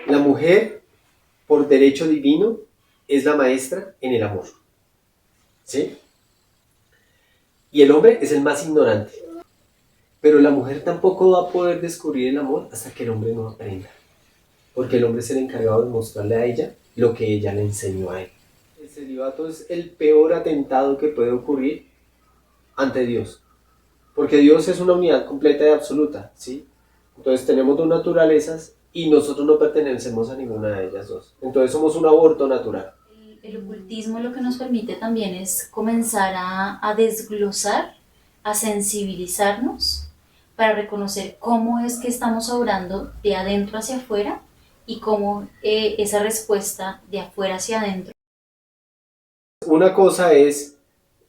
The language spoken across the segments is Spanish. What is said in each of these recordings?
La mujer, por derecho divino, es la maestra en el amor, ¿sí? Y el hombre es el más ignorante. Pero la mujer tampoco va a poder descubrir el amor hasta que el hombre no aprenda. Porque el hombre es el encargado de mostrarle a ella lo que ella le enseñó a él. El celibato es el peor atentado que puede ocurrir ante Dios. Porque Dios es una unidad completa y absoluta, ¿sí? Entonces tenemos dos naturalezas y nosotros no pertenecemos a ninguna de ellas dos. Entonces somos un aborto natural. El ocultismo lo que nos permite también es comenzar a desglosar, a sensibilizarnos para reconocer cómo es que estamos obrando de adentro hacia afuera y cómo esa respuesta de afuera hacia adentro. Una cosa es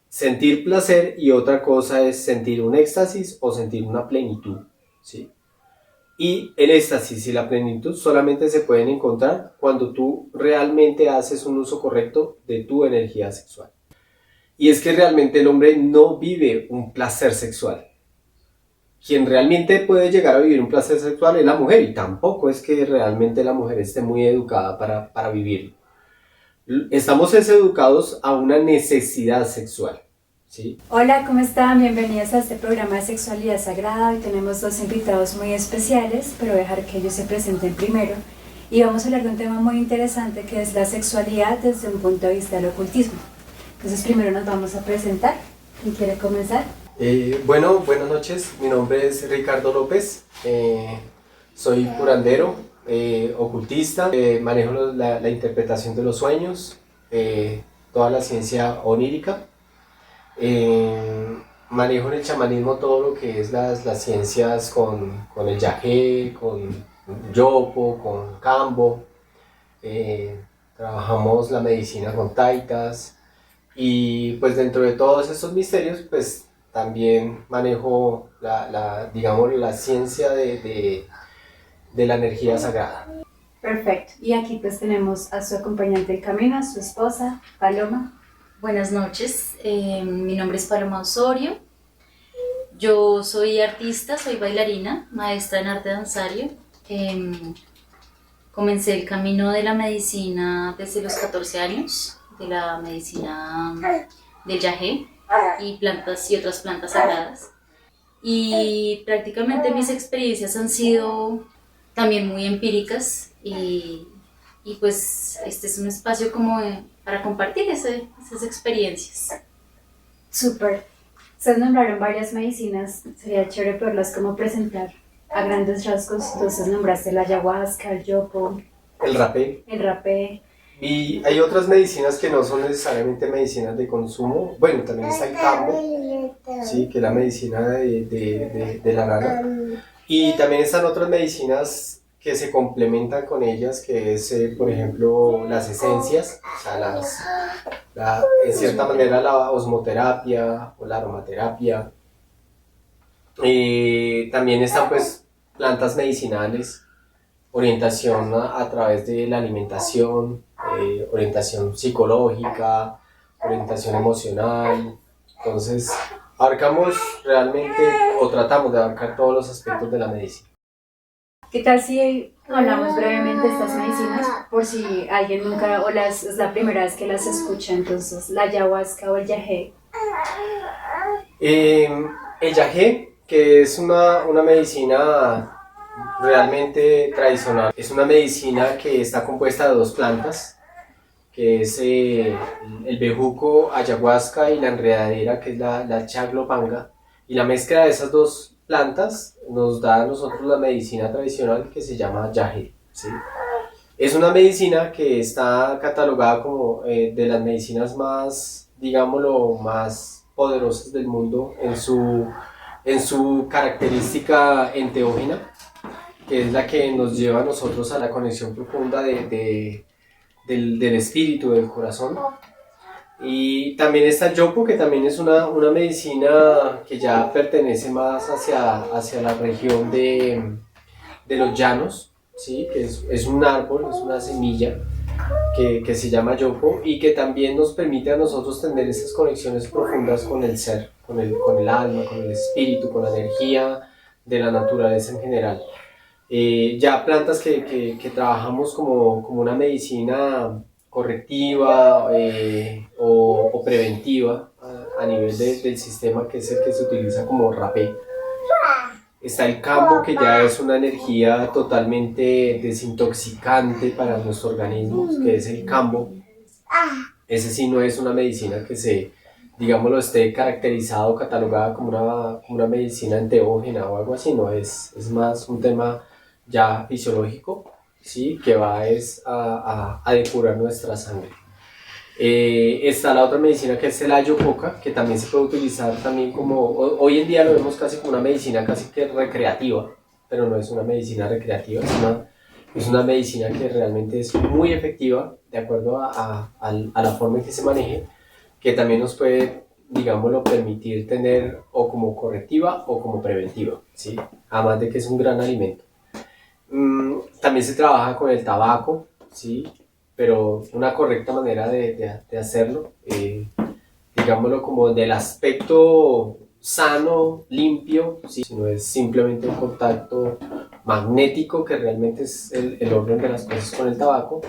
sentir placer y otra cosa es sentir un éxtasis o sentir una plenitud, ¿sí? Y el éxtasis y la plenitud solamente se pueden encontrar cuando tú realmente haces un uso correcto de tu energía sexual. Y es que realmente el hombre no vive un placer sexual. Quien realmente puede llegar a vivir un placer sexual es la mujer, y tampoco es que realmente la mujer esté muy educada para vivirlo. Estamos educados a una necesidad sexual, ¿sí? Hola, ¿cómo están? Bienvenidos a este programa de Sexualidad Sagrada. Hoy tenemos dos invitados muy especiales, pero voy a dejar que ellos se presenten primero. Y vamos a hablar de un tema muy interesante que es la sexualidad desde un punto de vista del ocultismo. Entonces primero nos vamos a presentar. ¿Quién quiere comenzar? Bueno, buenas noches. Mi nombre es Ricardo López. Soy curandero, ocultista. Manejo la interpretación de los sueños, toda la ciencia onírica. Manejo en el chamanismo todo lo que es las ciencias con el yagé, con yopo, con cambo. Trabajamos la medicina con taitas. Y pues dentro de todos estos misterios, pues también manejo digamos, la ciencia de la energía sagrada. Perfecto. Y aquí pues tenemos a su acompañante del camino, a su esposa, Paloma. Buenas noches, mi nombre es Paloma Osorio. Yo soy artista, soy bailarina, maestra en arte danzario. Comencé el camino de la medicina desde los 14 años, de la medicina del yagé y plantas y otras plantas sagradas. Y prácticamente mis experiencias han sido también muy empíricas y pues este es un espacio como para compartir esas experiencias. Súper. Ustedes nombraron varias medicinas, sería chévere poderlas como presentar a grandes rasgos. Entonces nombraste la ayahuasca, el yopo, El rapé. el rapé. Y hay otras medicinas que no son necesariamente medicinas de consumo. Bueno, también está el cambo, ¿sí? Que es la medicina de la rana. Y también están otras medicinas que se complementan con ellas, que es, por ejemplo, las esencias, o sea, en cierta manera la osmoterapia o la aromaterapia. También están pues plantas medicinales, orientación a través de la alimentación, orientación psicológica, orientación emocional. Entonces, abarcamos realmente o tratamos de abarcar todos los aspectos de la medicina. ¿Qué tal si hablamos brevemente de estas medicinas? Por si alguien nunca o es la primera vez que las escucha, entonces la ayahuasca o el yagé. El yagé, que es una medicina realmente tradicional, es una medicina que está compuesta de dos plantas, que es el bejuco, ayahuasca y la enredadera, que es la chaglopanga. Y la mezcla de esas dos plantas nos da a nosotros la medicina tradicional que se llama yagé, ¿sí? Es una medicina que está catalogada como de las medicinas más, digámoslo, más poderosas del mundo en su característica enteógena, que es la que nos lleva a nosotros a la conexión profunda del espíritu, del corazón. Y también está el yopo, que también es una medicina que ya pertenece más hacia la región de los llanos, ¿sí? Que es un árbol, es una semilla que se llama yopo y que también nos permite a nosotros tener esas conexiones profundas con el ser, con el alma, con el espíritu, con la energía de la naturaleza en general. Ya plantas que trabajamos como una medicina correctiva o preventiva a nivel del sistema, que es el que se utiliza como rapé. Está el cambo, que ya es una energía totalmente desintoxicante para nuestro organismo, que es el cambo. Ese sí no es una medicina que digámoslo, esté caracterizada o catalogada como una medicina enteógena o algo así, no, es más un tema ya fisiológico, ¿sí? Que va a depurar nuestra sangre. Está la otra medicina, que es el ayahuasca, que también se puede utilizar también hoy en día lo vemos casi como una medicina casi que recreativa, pero no es una medicina recreativa, es una medicina que realmente es muy efectiva de acuerdo a la forma en que se maneje, que también nos puede, digámoslo, permitir tener o como correctiva o como preventiva, ¿sí? Además de que es un gran alimento. También se trabaja con el tabaco, ¿sí? Pero una correcta manera de hacerlo, digámoslo como del aspecto sano, limpio, ¿sí? No es simplemente un contacto magnético, que realmente es el orden de las cosas con el tabaco,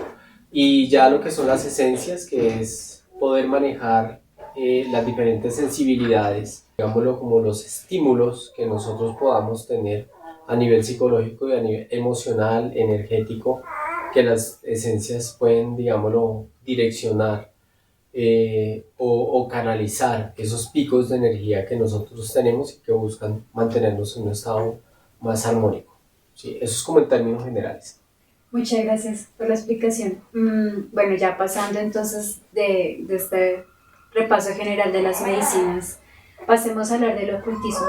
y ya lo que son las esencias, que es poder manejar las diferentes sensibilidades, digámoslo como los estímulos que nosotros podamos tener a nivel psicológico y a nivel emocional, energético, que las esencias pueden, digámoslo, direccionar o canalizar esos picos de energía que nosotros tenemos y que buscan mantenernos en un estado más armónico. ¿Sí? Eso es como en términos generales. Muchas gracias por la explicación. Bueno, ya pasando entonces de este repaso general de las medicinas, pasemos a hablar del ocultismo.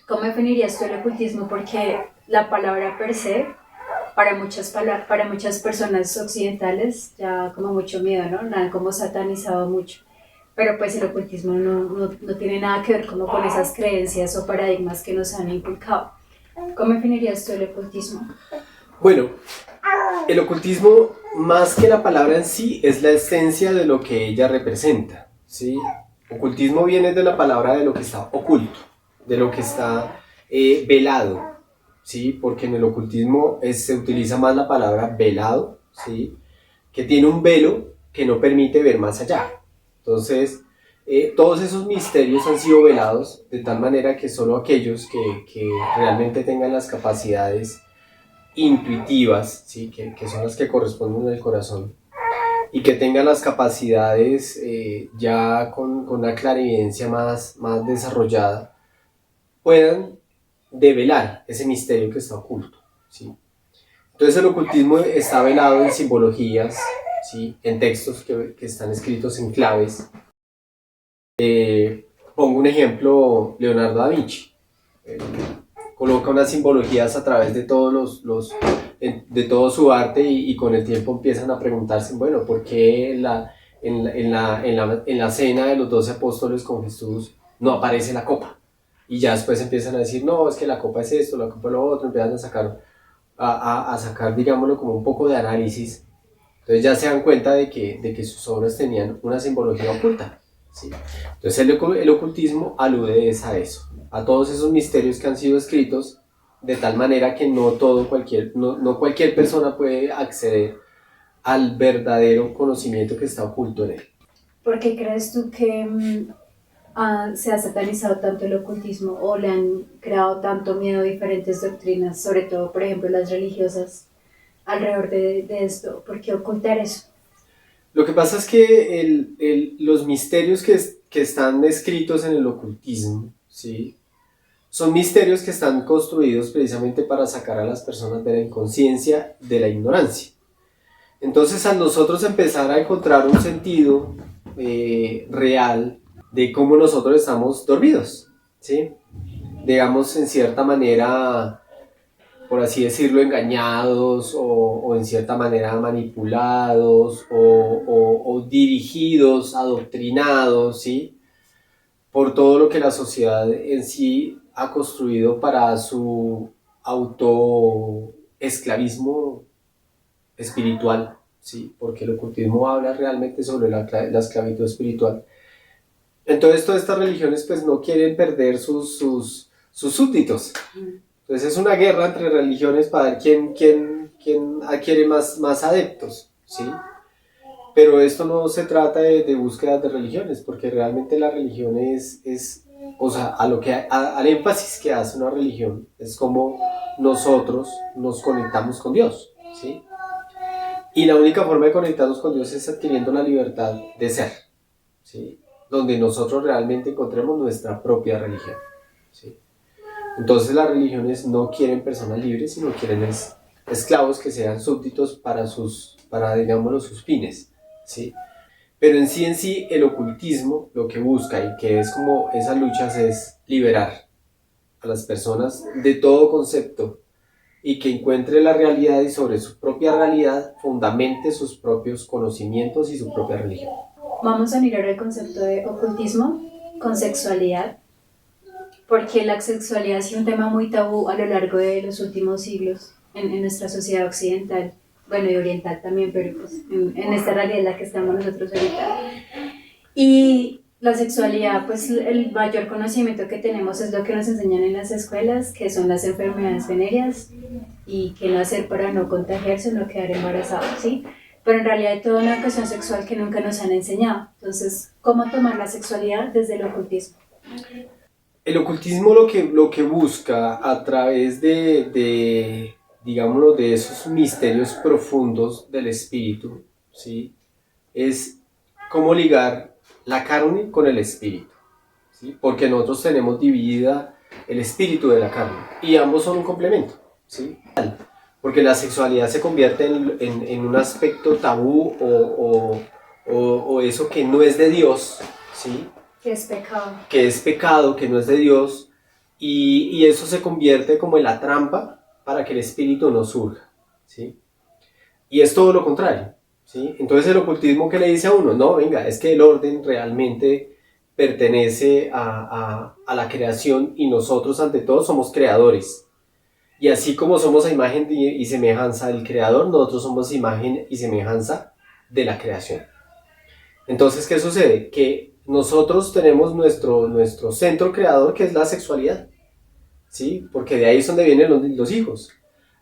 ¿Cómo definirías tú el ocultismo? Porque la palabra per se, para muchas personas occidentales, ya como mucho miedo, ¿no? La han como satanizado mucho. Pero pues el ocultismo no tiene nada que ver como con esas creencias o paradigmas que nos han inculcado. ¿Cómo definirías tú el ocultismo? Bueno, el ocultismo, más que la palabra en sí, es la esencia de lo que ella representa, ¿sí? Ocultismo viene de la palabra de lo que está oculto, de lo que está velado, ¿sí? Porque en el ocultismo se utiliza más la palabra velado, ¿sí? Que tiene un velo que no permite ver más allá. Entonces, todos esos misterios han sido velados de tal manera que solo aquellos que realmente tengan las capacidades intuitivas, ¿sí? Que son las que corresponden al corazón, y que tengan las capacidades ya con una clarividencia más desarrollada, puedan develar ese misterio que está oculto, ¿sí? Entonces el ocultismo está velado en simbologías, ¿sí? En textos que están escritos en claves. Pongo un ejemplo: Leonardo da Vinci. Coloca unas simbologías a través de de todo su arte, y con el tiempo empiezan a preguntarse, bueno, ¿por qué en la cena de los 12 apóstoles con Jesús no aparece la copa? Y ya después empiezan a decir, no, es que la copa es esto, la copa es lo otro, empiezan a sacar, digámoslo, como un poco de análisis. Entonces ya se dan cuenta de que sus obras tenían una simbología oculta, ¿sí? Entonces el ocultismo alude a eso, a todos esos misterios que han sido escritos de tal manera que no cualquier persona puede acceder al verdadero conocimiento que está oculto en él. ¿Por qué crees tú que se ha satanizado tanto el ocultismo o le han creado tanto miedo a diferentes doctrinas, sobre todo, por ejemplo, las religiosas, alrededor de esto? ¿Por qué ocultar eso? Lo que pasa es que los misterios que están escritos en el ocultismo, ¿sí? Son misterios que están construidos precisamente para sacar a las personas de la inconsciencia, de la ignorancia. Entonces, al nosotros empezar a encontrar un sentido real de cómo nosotros estamos dormidos, ¿sí? Digamos, en cierta manera, por así decirlo, engañados o en cierta manera manipulados o dirigidos, adoctrinados, ¿sí? Por todo lo que la sociedad en sí ha construido para su autoesclavismo espiritual, ¿sí? Porque el ocultismo habla realmente sobre la esclavitud espiritual. Entonces todas estas religiones pues no quieren perder sus súbditos. Entonces es una guerra entre religiones para ver quién adquiere más adeptos, ¿sí? Pero esto no se trata de búsqueda de religiones, porque realmente la religión o sea, al énfasis que hace una religión es como nosotros nos conectamos con Dios, ¿sí? Y la única forma de conectarnos con Dios es adquiriendo la libertad de ser, ¿sí? Donde nosotros realmente encontremos nuestra propia religión, ¿sí? Entonces las religiones no quieren personas libres, sino quieren esclavos que sean súbditos para digámoslo, sus fines, ¿sí? Pero en sí, el ocultismo lo que busca y que es como esas luchas es liberar a las personas de todo concepto y que encuentre la realidad y sobre su propia realidad fundamente sus propios conocimientos y su propia religión. Vamos a mirar el concepto de ocultismo con sexualidad, porque la sexualidad ha sido un tema muy tabú a lo largo de los últimos siglos en nuestra sociedad occidental, bueno, y oriental también, pero pues en esta realidad en la que estamos nosotros ahorita. Y la sexualidad, pues el mayor conocimiento que tenemos es lo que nos enseñan en las escuelas, que son las enfermedades venéreas y qué no hacer para no contagiarse o no quedar embarazado, ¿sí? Pero en realidad hay toda una educación sexual que nunca nos han enseñado. Entonces, ¿cómo tomar la sexualidad desde el ocultismo? El ocultismo lo que busca a través digámoslo, de esos misterios profundos del espíritu, ¿sí? Es cómo ligar la carne con el espíritu, ¿sí? Porque nosotros tenemos dividida el espíritu de la carne y ambos son un complemento, ¿sí? Porque la sexualidad se convierte en un aspecto tabú o eso que no es de Dios, ¿sí? Que es pecado. Que es pecado, que no es de Dios, y eso se convierte como en la trampa para que el espíritu no surja, ¿sí? Y es todo lo contrario, ¿sí? Entonces el ocultismo que le dice a uno, no, venga, es que el orden realmente pertenece a la creación y nosotros ante todo somos creadores. Y así como somos a imagen y semejanza del creador, nosotros somos imagen y semejanza de la creación. Entonces, ¿qué sucede? Que nosotros tenemos nuestro centro creador, que es la sexualidad, ¿sí? Porque de ahí es donde vienen los hijos.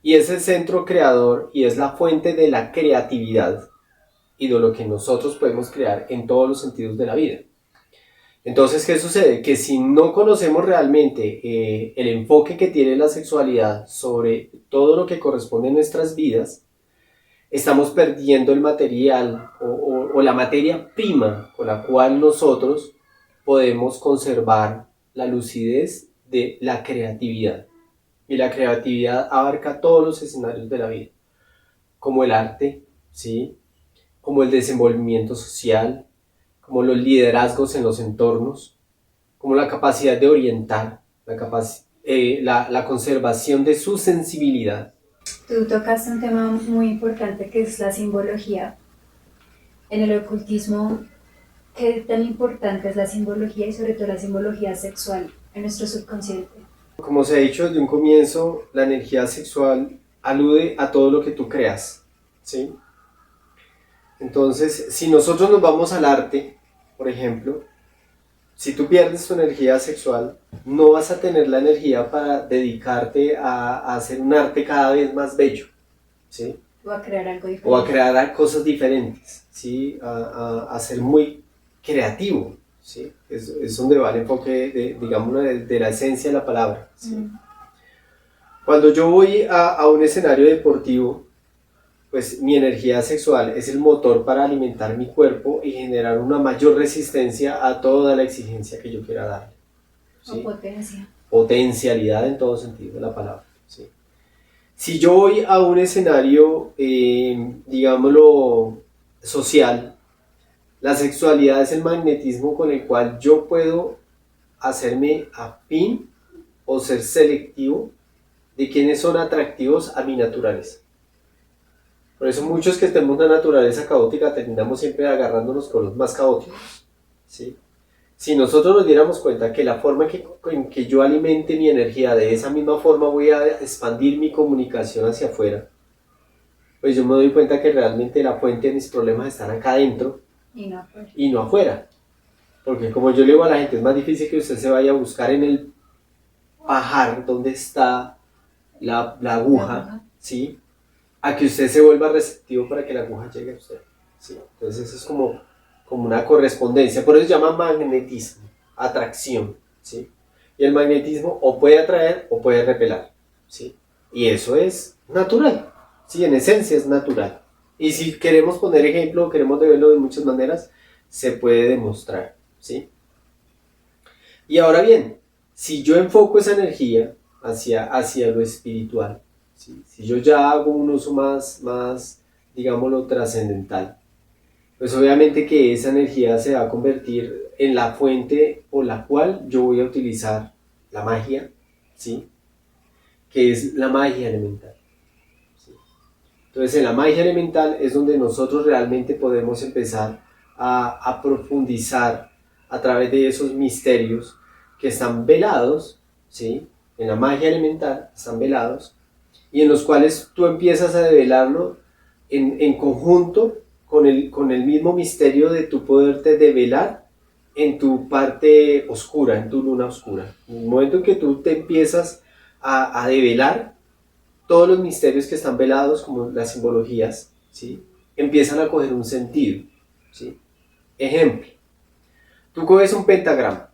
Y es el centro creador y es la fuente de la creatividad y de lo que nosotros podemos crear en todos los sentidos de la vida. Entonces, ¿qué sucede? Que si no conocemos realmente el enfoque que tiene la sexualidad sobre todo lo que corresponde a nuestras vidas, estamos perdiendo el material o la materia prima con la cual nosotros podemos conservar la lucidez de la creatividad. Y la creatividad abarca todos los escenarios de la vida, como el arte, ¿sí? Como el desenvolvimiento social, como los liderazgos en los entornos, como la capacidad de orientar, la conservación de su sensibilidad. Tú tocaste un tema muy importante que es la simbología. En el ocultismo, ¿qué tan importante es la simbología y sobre todo la simbología sexual en nuestro subconsciente? Como se ha dicho desde un comienzo, la energía sexual alude a todo lo que tú creas, ¿sí? Entonces, si nosotros nos vamos al arte, por ejemplo, si tú pierdes tu energía sexual, no vas a tener la energía para dedicarte a hacer un arte cada vez más bello, ¿sí? O a crear algo diferente. O a crear cosas diferentes, ¿sí? A ser muy creativo, ¿sí? Es donde va el enfoque, digamos, de la esencia de la palabra, ¿sí? Cuando yo voy a un escenario deportivo, pues mi energía sexual es el motor para alimentar mi cuerpo y generar una mayor resistencia a toda la exigencia que yo quiera darle, ¿sí? O potencia. Potencialidad en todo sentido de la palabra, ¿sí? Si yo voy a un escenario, digámoslo, social, la sexualidad es el magnetismo con el cual yo puedo hacerme afín o ser selectivo de quienes son atractivos a mi naturaleza. Por eso muchos que tenemos una naturaleza caótica terminamos siempre agarrándonos con los más caóticos, ¿sí? Si nosotros nos diéramos cuenta que la forma en que yo alimente mi energía, de esa misma forma voy a expandir mi comunicación hacia afuera, pues yo me doy cuenta que realmente la fuente de mis problemas están acá adentro y no afuera. Porque como yo le digo a la gente, es más difícil que usted se vaya a buscar en el pajar donde está la aguja, ¿sí? A que usted se vuelva receptivo para que la aguja llegue a usted, ¿sí? Entonces eso es como una correspondencia, por eso se llama magnetismo, atracción, ¿sí? Y el magnetismo o puede atraer o puede repeler, ¿sí? Y eso es natural, ¿sí? En esencia es natural. Y si queremos poner ejemplo, queremos verlo de muchas maneras, se puede demostrar, ¿sí? Y ahora bien, si yo enfoco esa energía hacia lo espiritual, ¿sí? Si yo ya hago un uso más digámoslo, trascendental, pues obviamente que esa energía se va a convertir en la fuente por la cual yo voy a utilizar la magia, ¿sí? Que es la magia elemental, ¿sí? Entonces en la magia elemental es donde nosotros realmente podemos empezar a profundizar a través de esos misterios que están velados, ¿sí? En la magia elemental están velados y en los cuales tú empiezas a develarlo en conjunto con el mismo misterio de tu poderte develar en tu parte oscura, en tu luna oscura. En el momento en que tú te empiezas a develar, todos los misterios que están velados, como las simbologías, ¿sí? Empiezan a coger un sentido, ¿sí? Ejemplo, tú coges un pentagrama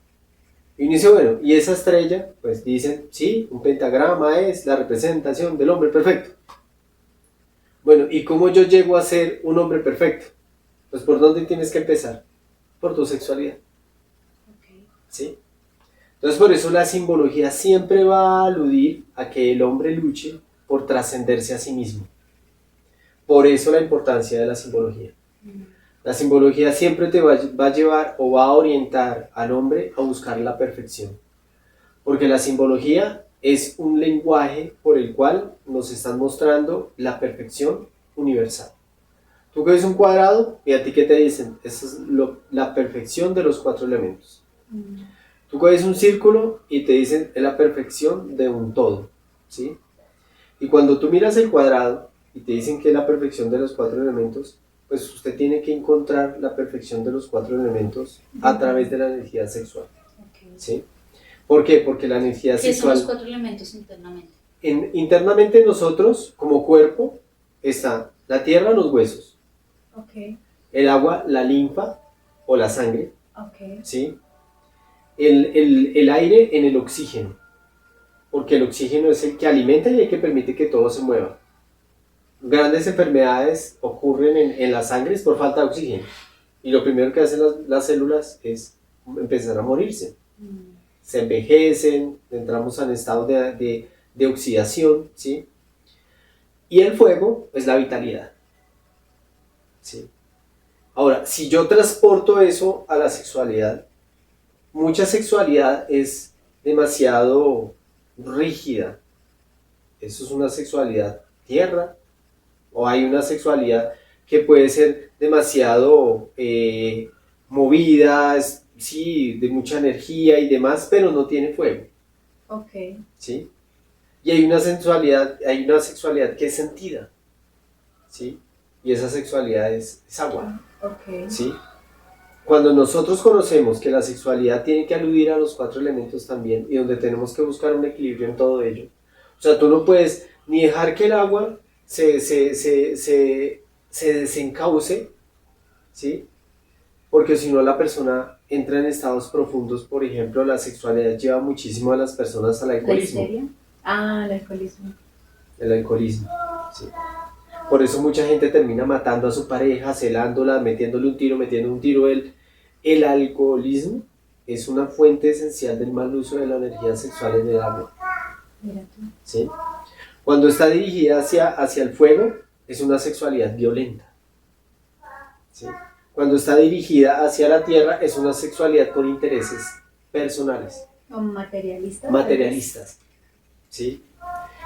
y dice, bueno, y esa estrella, pues dicen, sí, un pentagrama es la representación del hombre perfecto. Bueno, ¿y cómo yo llego a ser un hombre perfecto? Pues ¿por dónde tienes que empezar? Por tu sexualidad, ¿sí? Entonces por eso la simbología siempre va a aludir a que el hombre luche por trascenderse a sí mismo. Por eso la importancia de la simbología. La simbología siempre te va a llevar o va a orientar al hombre a buscar la perfección. Porque la simbología es un lenguaje por el cual nos están mostrando la perfección universal. Tú ves un cuadrado y a ti ¿qué te dicen? Esa es la perfección de los 4 elementos. Tú ves un círculo y te dicen es la perfección de un todo, ¿sí? Y cuando tú miras el cuadrado y te dicen que es la perfección de los 4 elementos, pues usted tiene que encontrar la perfección de los 4 elementos a través de la energía sexual, ¿sí? ¿Por qué? Porque la energía ¿Qué sexual... son los 4 elementos internamente? Internamente nosotros, como cuerpo, está la tierra, los huesos, el agua, la linfa o la sangre, ¿sí? El aire en el oxígeno, porque el oxígeno es el que alimenta y el que permite que todo se mueva. Grandes enfermedades ocurren en las sangres por falta de oxígeno, y lo primero que hacen las células es empezar a morirse. Se envejecen, entramos en estado de oxidación, ¿sí? Y el fuego es la vitalidad, ¿sí? Ahora, si yo transporto eso a la sexualidad, mucha sexualidad es demasiado rígida. Eso es una sexualidad tierra, o hay una sexualidad que puede ser demasiado movida, sí, de mucha energía y demás, pero no tiene fuego. ¿Sí? Y hay una sexualidad que es sentida, ¿sí? Y esa sexualidad es agua, ¿sí? Cuando nosotros conocemos que la sexualidad tiene que aludir a los 4 elementos también, y donde tenemos que buscar un equilibrio en todo ello, o sea, tú no puedes ni dejar que el agua se desencauce, ¿sí? Porque si no la persona entra en estados profundos. Por ejemplo, la sexualidad lleva muchísimo a las personas al alcoholismo. ¿La histeria? El alcoholismo. El alcoholismo, sí. Por eso mucha gente termina matando a su pareja, celándola, metiéndole un tiro, metiendo un tiro. El alcoholismo es una fuente esencial del mal uso de la energía sexual en el agua. Mira tú. ¿Sí? Cuando está dirigida hacia el fuego, es una sexualidad violenta. ¿Sí? Cuando está dirigida hacia la tierra, es una sexualidad por intereses personales. O materialistas. Materialistas. ¿Sí?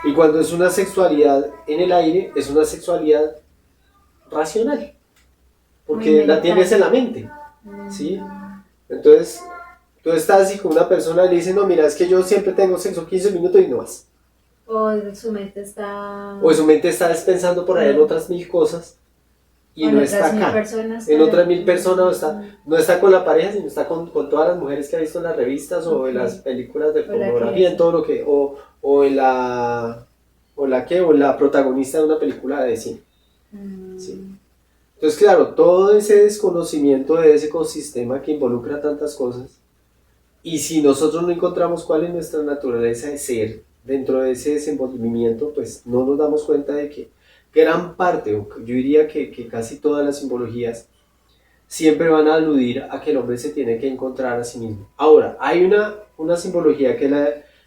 Y cuando es una sexualidad en el aire, es una sexualidad racional. Porque la tienes en la mente. ¿Sí? Entonces, tú estás así con una persona y le dices, no, mira, es que yo siempre tengo sexo 15 minutos y no más. O su mente está... O su mente está pensando por ahí en otras 1000 cosas y no está acá. En otras 1000 personas no está con la pareja, sino está con todas las mujeres que ha visto en las revistas o en las películas de pornografía, en todo lo que... O en la o la protagonista de una película de cine. ¿Sí? Entonces, claro, todo ese desconocimiento de ese ecosistema que involucra tantas cosas, y si nosotros no encontramos cuál es nuestra naturaleza de ser dentro de ese desenvolvimiento, pues no nos damos cuenta de que gran parte, o yo diría que casi todas las simbologías, siempre van a aludir a que el hombre se tiene que encontrar a sí mismo. Ahora, hay una simbología que es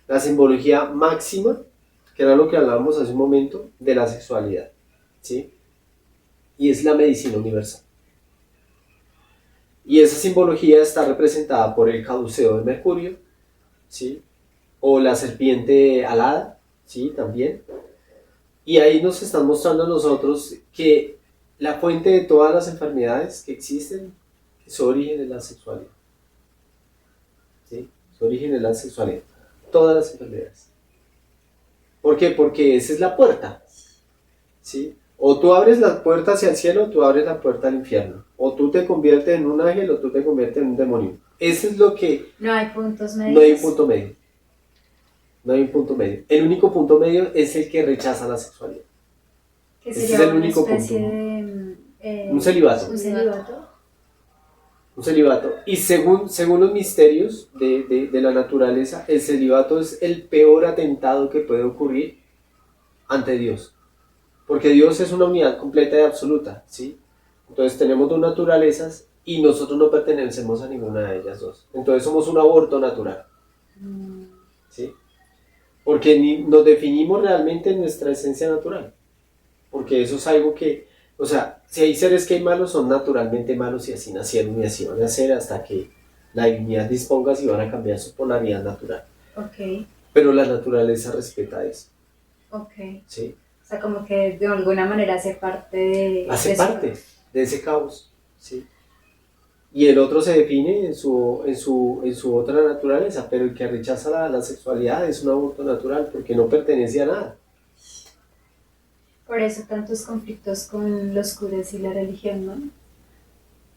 la simbología máxima, que era lo que hablábamos hace un momento, de la sexualidad, ¿sí? Y es la medicina universal. Y esa simbología está representada por el caduceo de Mercurio, ¿sí? O la serpiente alada, ¿sí? También. Y ahí nos están mostrando a nosotros que la fuente de todas las enfermedades que existen, su origen es la sexualidad. ¿Sí? Su origen es la sexualidad. Todas las enfermedades. ¿Por qué? Porque esa es la puerta. ¿Sí? O tú abres la puerta hacia el cielo, o tú abres la puerta al infierno. O tú te conviertes en un ángel, o tú te conviertes en un demonio. Eso es lo que... No hay puntos medios. No hay un punto medio. No hay un punto medio. El único punto medio es el que rechaza la sexualidad. Que Ese sería es el una único especie punto. de... Un celibato. Un celibato. Un celibato. Y según los misterios de la naturaleza, el celibato es el peor atentado que puede ocurrir ante Dios. Porque Dios es una unidad completa y absoluta, ¿sí? Entonces tenemos dos naturalezas y nosotros no pertenecemos a ninguna de ellas dos. Entonces somos un aborto natural, ¿sí? Porque nos definimos realmente en nuestra esencia natural. Porque eso es algo que, o sea, si hay seres que hay malos, son naturalmente malos y así nacieron y así van a ser hasta que la divinidad disponga si van a cambiar su polaridad natural. Ok, Pero la naturaleza respeta eso, ok. ¿sí? O sea, como que de alguna manera hace parte de... Hace de parte de ese caos, ¿sí? Y el otro se define en su otra naturaleza, pero el que rechaza la sexualidad es un aborto natural porque no pertenece a nada. Por eso tantos conflictos con los curas y la religión, ¿no?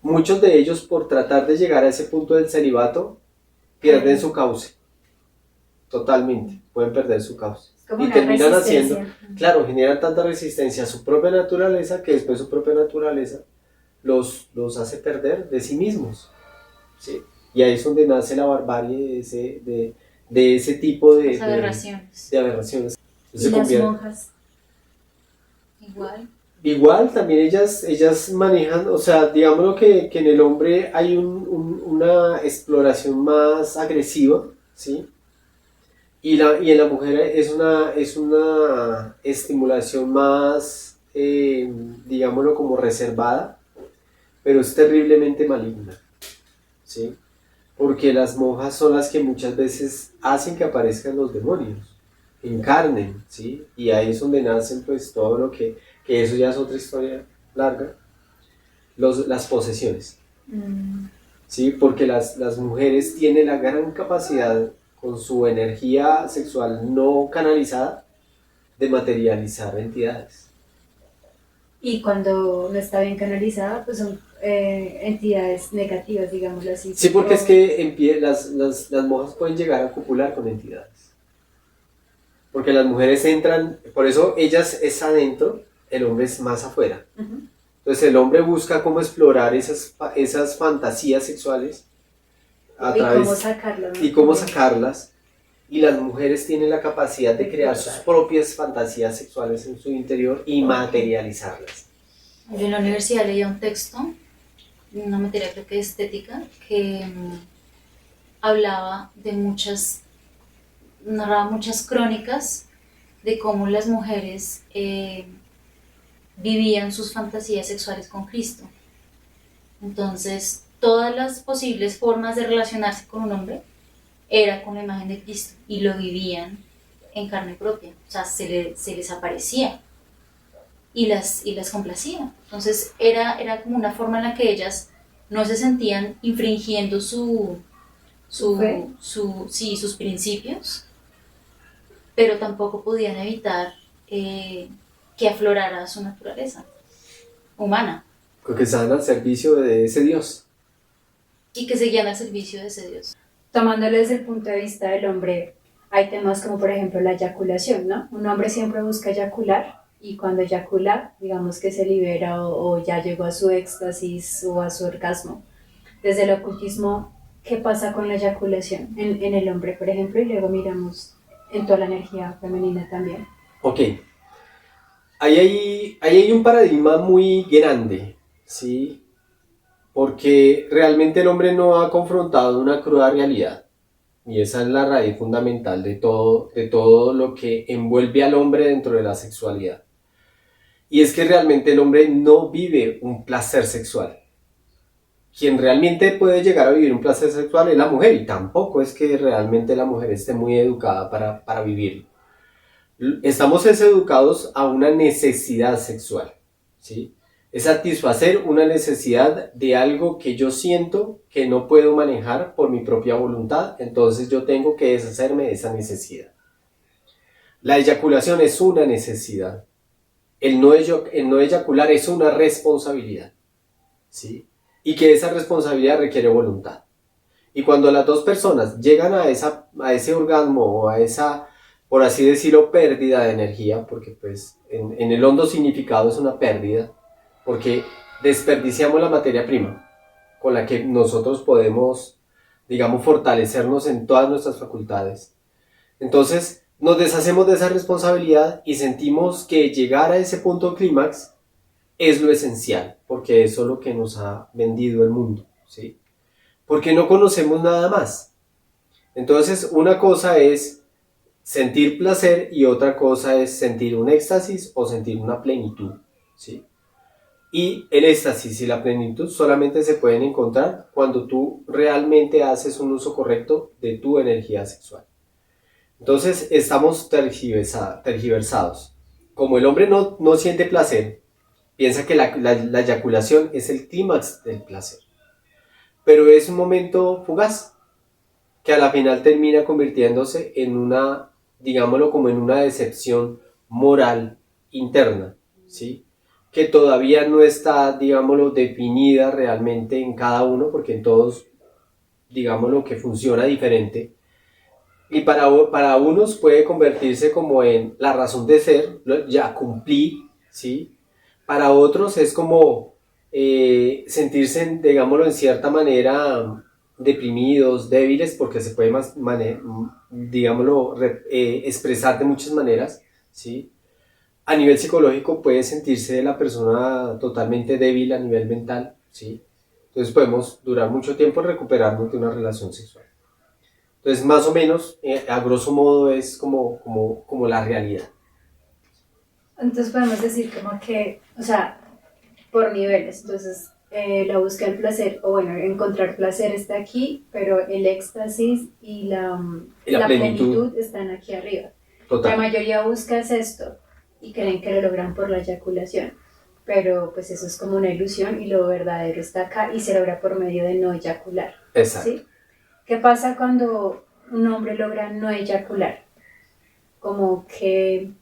Muchos de ellos, por tratar de llegar a ese punto del celibato, pierden su cauce. Totalmente, pueden perder su cauce. Es como Y una terminan resistencia. haciendo, claro, generan tanta resistencia a su propia naturaleza que después su propia naturaleza los hace perder de sí mismos. ¿Sí? Y ahí es donde nace la barbarie de ese tipo Las aberraciones. de aberraciones. Y Se las convierte- monjas. Igual. Igual también ellas manejan, o sea, digámoslo que en el hombre hay una exploración más agresiva, ¿sí? Y en la mujer es una estimulación más, digámoslo como reservada, pero es terriblemente maligna, ¿sí? Porque las monjas son las que muchas veces hacen que aparezcan los demonios, encarnen, ¿sí? Y ahí es donde nacen pues todo lo que eso ya es otra historia larga, las posesiones, ¿sí? Porque las mujeres tienen la gran capacidad con su energía sexual no canalizada de materializar entidades. Y cuando no está bien canalizada, pues son entidades negativas, digámoslo así. Sí, porque es que las monjas pueden llegar a copular con entidades. Porque las mujeres entran, por eso ellas es adentro, el hombre es más afuera. Ujú. Entonces el hombre busca cómo explorar esas fantasías sexuales a Y través cómo sacarlo, ¿no? y cómo sacarlas. Y las mujeres tienen la capacidad de crear sus propias fantasías sexuales en su interior y materializarlas. Yo en la universidad leía un texto, una materia creo que estética, que hablaba de narraba muchas crónicas de cómo las mujeres vivían sus fantasías sexuales con Cristo. Entonces, todas las posibles formas de relacionarse con un hombre era con la imagen de Cristo y lo vivían en carne propia, o sea, se les aparecía y las complacía. Entonces, era como una forma en la que ellas no se sentían infringiendo ¿Fe? sus principios, pero tampoco podían evitar que aflorara su naturaleza humana Porque están al servicio de ese Dios. y que seguían al servicio de ese Dios. Tomándolo desde el punto de vista del hombre, hay temas como por ejemplo la eyaculación, ¿no? Un hombre siempre busca eyacular y cuando eyacula, digamos que se libera o ya llegó a su éxtasis o a su orgasmo. Desde el ocultismo, ¿qué pasa con la eyaculación en el hombre, por ejemplo? Y luego miramos en toda la energía femenina también. Ok, ahí hay un paradigma muy grande, ¿sí? Porque realmente el hombre no ha confrontado una cruda realidad. Y esa es la raíz fundamental de todo lo que envuelve al hombre dentro de la sexualidad. Y es que realmente el hombre no vive un placer sexual. Quien realmente puede llegar a vivir un placer sexual es la mujer, y tampoco es que realmente la mujer esté muy educada para vivirlo. Estamos educados a una necesidad sexual, ¿sí? Es satisfacer una necesidad de algo que yo siento que no puedo manejar por mi propia voluntad, entonces yo tengo que deshacerme de esa necesidad. La eyaculación es una necesidad. El no eyacular es una responsabilidad, ¿sí? Y que esa responsabilidad requiere voluntad. Y cuando las dos personas llegan a ese orgasmo o a esa, por así decirlo, pérdida de energía, porque pues en el hondo significado es una pérdida, porque desperdiciamos la materia prima con la que nosotros podemos, digamos, fortalecernos en todas nuestras facultades. Entonces nos deshacemos de esa responsabilidad y sentimos que llegar a ese punto clímax es lo esencial, porque eso es lo que nos ha vendido el mundo, ¿sí? Porque no conocemos nada más. Entonces, una cosa es sentir placer y otra cosa es sentir un éxtasis o sentir una plenitud, ¿sí? Y el éxtasis y la plenitud solamente se pueden encontrar cuando tú realmente haces un uso correcto de tu energía sexual. Entonces, estamos tergiversados. Como el hombre no siente placer, piensa que la eyaculación es el clímax del placer. Pero es un momento fugaz, que a la final termina convirtiéndose en una, digámoslo como en una decepción moral interna, ¿sí? Que todavía no está, digámoslo, definida realmente en cada uno, porque en todos, digámoslo, que funciona diferente. Y para unos puede convertirse como en la razón de ser, ya cumplí, ¿sí? Para otros es como sentirse, digámoslo, en cierta manera deprimidos, débiles, porque se puede digámoslo, expresar de muchas maneras, ¿sí? A nivel psicológico puede sentirse la persona totalmente débil a nivel mental, ¿sí? Entonces podemos durar mucho tiempo en recuperarnos de una relación sexual. Entonces, más o menos, a grosso modo, es como la realidad. Entonces podemos decir como que, o sea, por niveles, entonces la búsqueda del placer, o bueno, encontrar placer está aquí, pero el éxtasis y la plenitud están aquí arriba. Total. La mayoría busca esto y creen que lo logran por la eyaculación, pero pues eso es como una ilusión y lo verdadero está acá y se logra por medio de no eyacular. Exacto. ¿Sí? ¿Qué pasa cuando un hombre logra no eyacular? Como que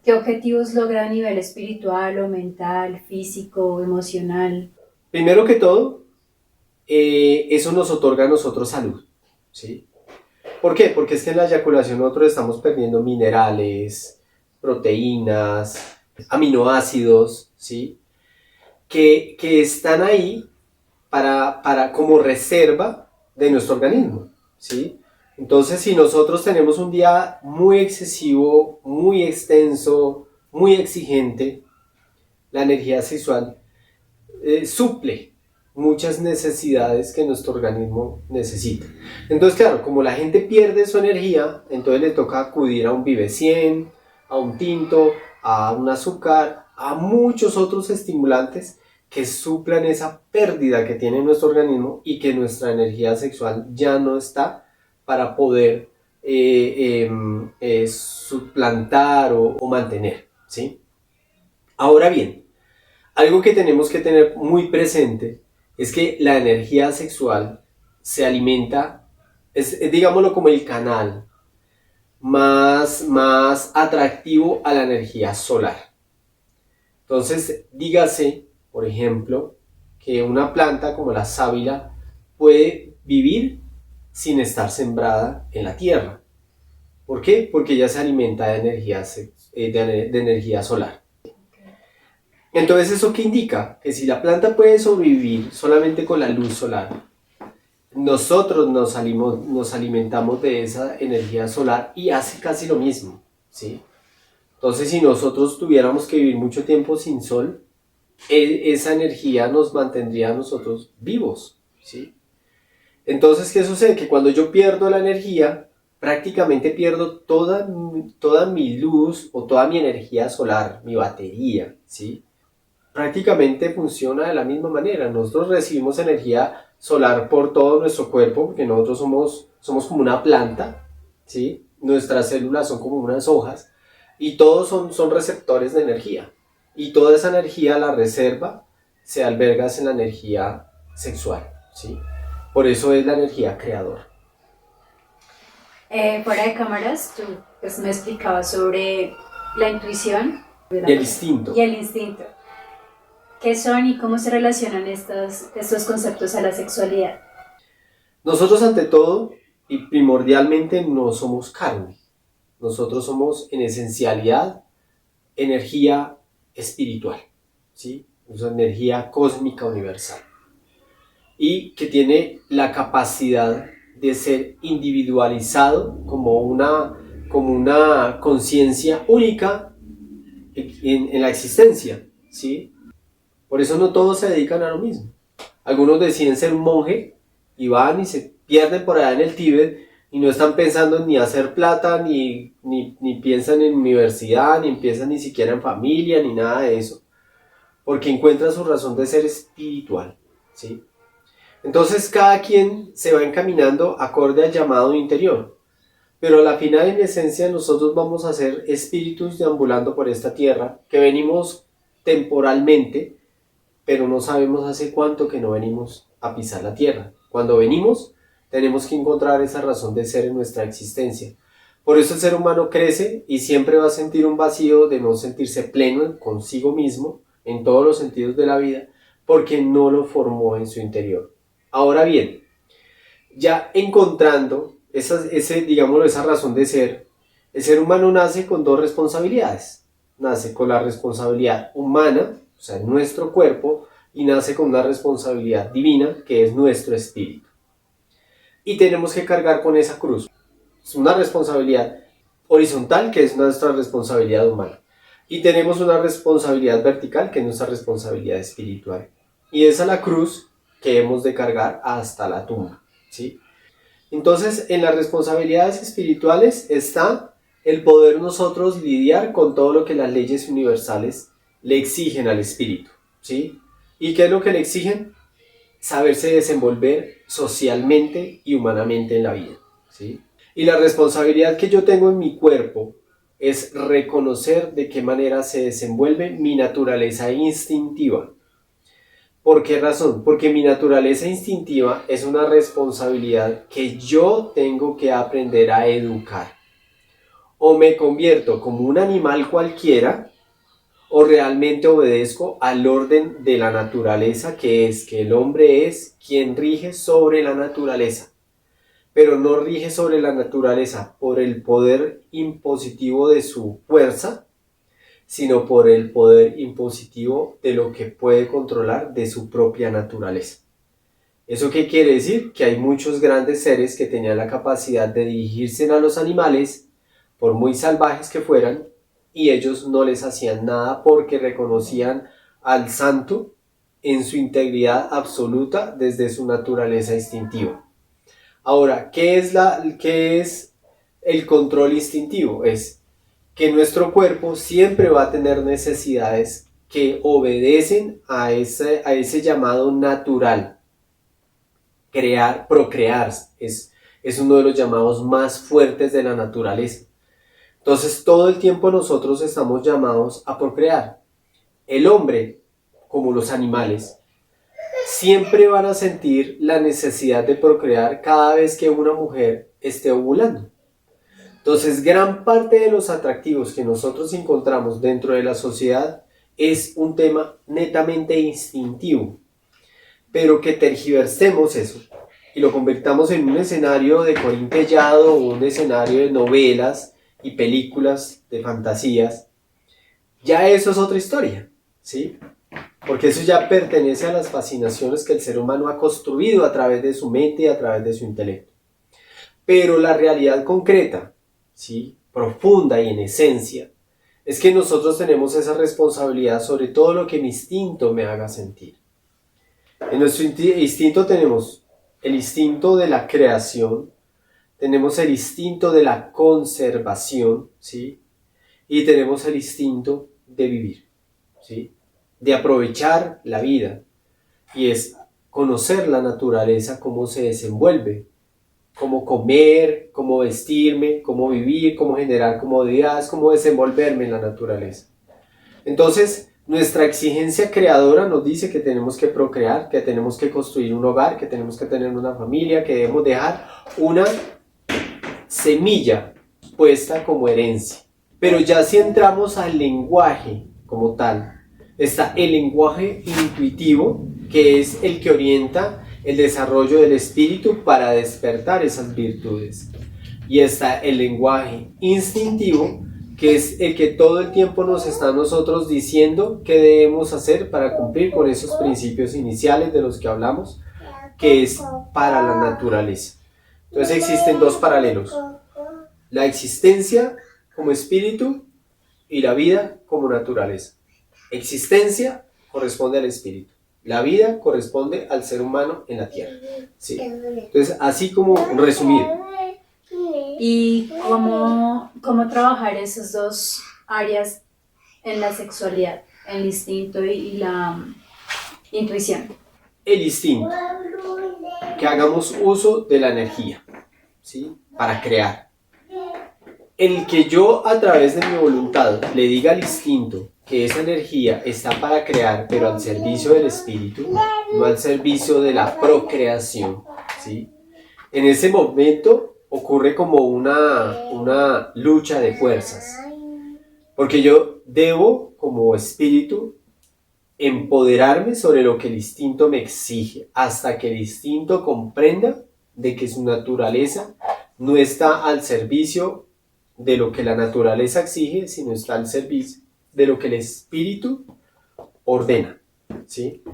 ¿qué objetivos logra a nivel espiritual o mental, físico, emocional? Primero que todo, eso nos otorga a nosotros salud, ¿sí? ¿Por qué? Porque es que en la eyaculación nosotros estamos perdiendo minerales, proteínas, aminoácidos, ¿sí? Que están ahí como reserva de nuestro organismo, ¿sí? Entonces, si nosotros tenemos un día muy excesivo, muy extenso, muy exigente, la energía sexual suple muchas necesidades que nuestro organismo necesita. Entonces, claro, como la gente pierde su energía, entonces le toca acudir a un Vive 100, a un tinto, a un azúcar, a muchos otros estimulantes que suplan esa pérdida que tiene nuestro organismo y que nuestra energía sexual ya no está para poder suplantar o mantener, ¿sí? Ahora bien, algo que tenemos que tener muy presente es que la energía sexual se alimenta, es digámoslo como el canal más atractivo a la energía solar. Entonces, dígase, por ejemplo, que una planta como la sábila puede vivir sin estar sembrada en la tierra. ¿Por qué? Porque ella se alimenta de de energía solar. Entonces, ¿eso qué indica? Que si la planta puede sobrevivir solamente con la luz solar, nosotros nos alimentamos de esa energía solar y hace casi lo mismo, ¿sí? Entonces, si nosotros tuviéramos que vivir mucho tiempo sin sol, esa energía nos mantendría a nosotros vivos, ¿sí? Entonces, ¿qué sucede? Que cuando yo pierdo la energía, prácticamente pierdo toda mi luz o toda mi energía solar, mi batería, ¿sí? Prácticamente funciona de la misma manera. Nosotros recibimos energía solar por todo nuestro cuerpo, porque nosotros somos como una planta, ¿sí? Nuestras células son como unas hojas, y todos son receptores de energía. Y toda esa energía, la reserva, se alberga en la energía sexual, ¿sí? Por eso es la energía creadora. Fuera de cámaras, tú pues, me explicabas sobre la intuición Y el instinto. y el instinto. ¿Qué son y cómo se relacionan estos conceptos a la sexualidad? Nosotros ante todo y primordialmente no somos carne. Nosotros somos en esencialidad energía espiritual, ¿sí? Es una energía cósmica universal. Y que tiene la capacidad de ser individualizado como una conciencia única en la existencia, ¿sí? Por eso no todos se dedican a lo mismo. Algunos deciden ser un monje y van y se pierden por allá en el Tíbet y no están pensando ni hacer plata, ni piensan en universidad, ni piensan ni siquiera en familia, ni nada de eso, porque encuentran su razón de ser espiritual, ¿sí? Entonces cada quien se va encaminando acorde al llamado interior, pero a la final en esencia nosotros vamos a ser espíritus deambulando por esta tierra, que venimos temporalmente, pero no sabemos hace cuánto que no venimos a pisar la tierra. Cuando venimos, tenemos que encontrar esa razón de ser en nuestra existencia. Por eso el ser humano crece y siempre va a sentir un vacío de no sentirse pleno consigo mismo, en todos los sentidos de la vida, porque no lo formó en su interior. Ahora bien, ya encontrando esa razón de ser, el ser humano nace con dos responsabilidades. Nace con la responsabilidad humana, o sea, nuestro cuerpo, y nace con una responsabilidad divina, que es nuestro espíritu. Y tenemos que cargar con esa cruz. Es una responsabilidad horizontal, que es nuestra responsabilidad humana. Y tenemos una responsabilidad vertical, que es nuestra responsabilidad espiritual. Y esa es la cruz que hemos de cargar hasta la tumba, ¿sí? Entonces, en las responsabilidades espirituales está el poder nosotros lidiar con todo lo que las leyes universales le exigen al espíritu, ¿sí? ¿Y qué es lo que le exigen? Saberse desenvolver socialmente y humanamente en la vida, ¿sí? Y la responsabilidad que yo tengo en mi cuerpo es reconocer de qué manera se desenvuelve mi naturaleza instintiva. ¿Por qué razón? Porque mi naturaleza instintiva es una responsabilidad que yo tengo que aprender a educar. O me convierto como un animal cualquiera, o realmente obedezco al orden de la naturaleza, que es que el hombre es quien rige sobre la naturaleza. Pero no rige sobre la naturaleza por el poder impositivo de su fuerza, sino por el poder impositivo de lo que puede controlar de su propia naturaleza. ¿Eso qué quiere decir? Que hay muchos grandes seres que tenían la capacidad de dirigirse a los animales, por muy salvajes que fueran, y ellos no les hacían nada porque reconocían al santo en su integridad absoluta desde su naturaleza instintiva. Ahora, ¿qué es el control instintivo? Es que nuestro cuerpo siempre va a tener necesidades que obedecen a ese llamado natural. Procrear es uno de los llamados más fuertes de la naturaleza. Entonces todo el tiempo nosotros estamos llamados a procrear. El hombre, como los animales, siempre van a sentir la necesidad de procrear cada vez que una mujer esté ovulando. Entonces, gran parte de los atractivos que nosotros encontramos dentro de la sociedad es un tema netamente instintivo, pero que tergiversemos eso y lo convirtamos en un escenario de Corín Tellado o un escenario de novelas y películas de fantasías, ya eso es otra historia, ¿sí? Porque eso ya pertenece a las fascinaciones que el ser humano ha construido a través de su mente y a través de su intelecto. Pero la realidad concreta, ¿sí?, profunda y en esencia, es que nosotros tenemos esa responsabilidad sobre todo lo que mi instinto me haga sentir. En nuestro instinto tenemos el instinto de la creación, tenemos el instinto de la conservación, ¿sí?, y tenemos el instinto de vivir, ¿sí?, de aprovechar la vida, y es conocer la naturaleza, cómo se desenvuelve, cómo comer, cómo vestirme, cómo vivir, cómo generar comodidades, cómo desenvolverme en la naturaleza. Entonces, nuestra exigencia creadora nos dice que tenemos que procrear, que tenemos que construir un hogar, que tenemos que tener una familia, que debemos dejar una semilla puesta como herencia. Pero ya si entramos al lenguaje como tal, está el lenguaje intuitivo, que es el que orienta el desarrollo del espíritu para despertar esas virtudes. Y está el lenguaje instintivo, que es el que todo el tiempo nos está a nosotros diciendo qué debemos hacer para cumplir con esos principios iniciales de los que hablamos, que es para la naturaleza. Entonces existen dos paralelos: la existencia como espíritu y la vida como naturaleza. Existencia corresponde al espíritu, la vida corresponde al ser humano en la tierra, ¿sí? Entonces, así como resumir. ¿Y cómo trabajar esas dos áreas en la sexualidad, el instinto y la intuición? El instinto, que hagamos uso de la energía, ¿sí?, para crear. El que yo a través de mi voluntad le diga al instinto que esa energía está para crear, pero al servicio del espíritu, no al servicio de la procreación, ¿sí?, en ese momento ocurre como una lucha de fuerzas, porque yo debo como espíritu empoderarme sobre lo que el instinto me exige, hasta que el instinto comprenda de que su naturaleza no está al servicio de lo que la naturaleza exige, sino está al servicio de lo que el espíritu ordena, ¿sí?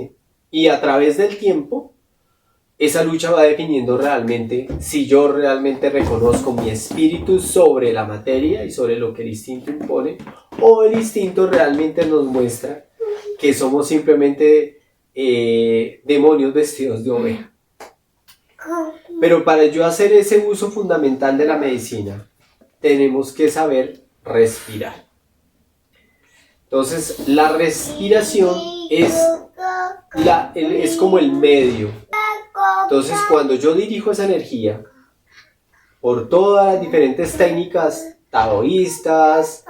Y a través del tiempo, esa lucha va definiendo realmente si yo realmente reconozco mi espíritu sobre la materia y sobre lo que el instinto impone, o el instinto realmente nos muestra que somos simplemente demonios vestidos de oveja. Pero para yo hacer ese uso fundamental de la medicina, tenemos que saber respirar. Entonces, la respiración es como el medio. Entonces, cuando yo dirijo esa energía por todas las diferentes técnicas taoístas,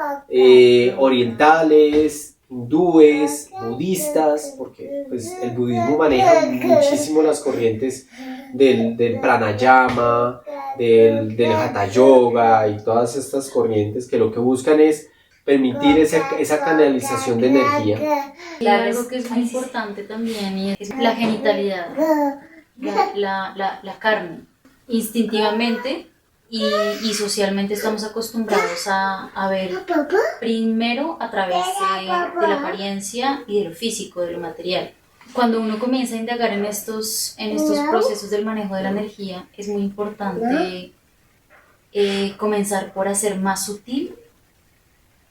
orientales, hindúes, budistas, porque pues, el budismo maneja muchísimo las corrientes del pranayama, del hatha yoga y todas estas corrientes que lo que buscan es permitir esa canalización de energía. Y algo que es muy importante también y es la genitalidad, la carne. Instintivamente y socialmente estamos acostumbrados a ver primero a través de la apariencia y de lo físico, de lo material. Cuando uno comienza a indagar en estos procesos del manejo de la energía, es muy importante comenzar por hacer más sutil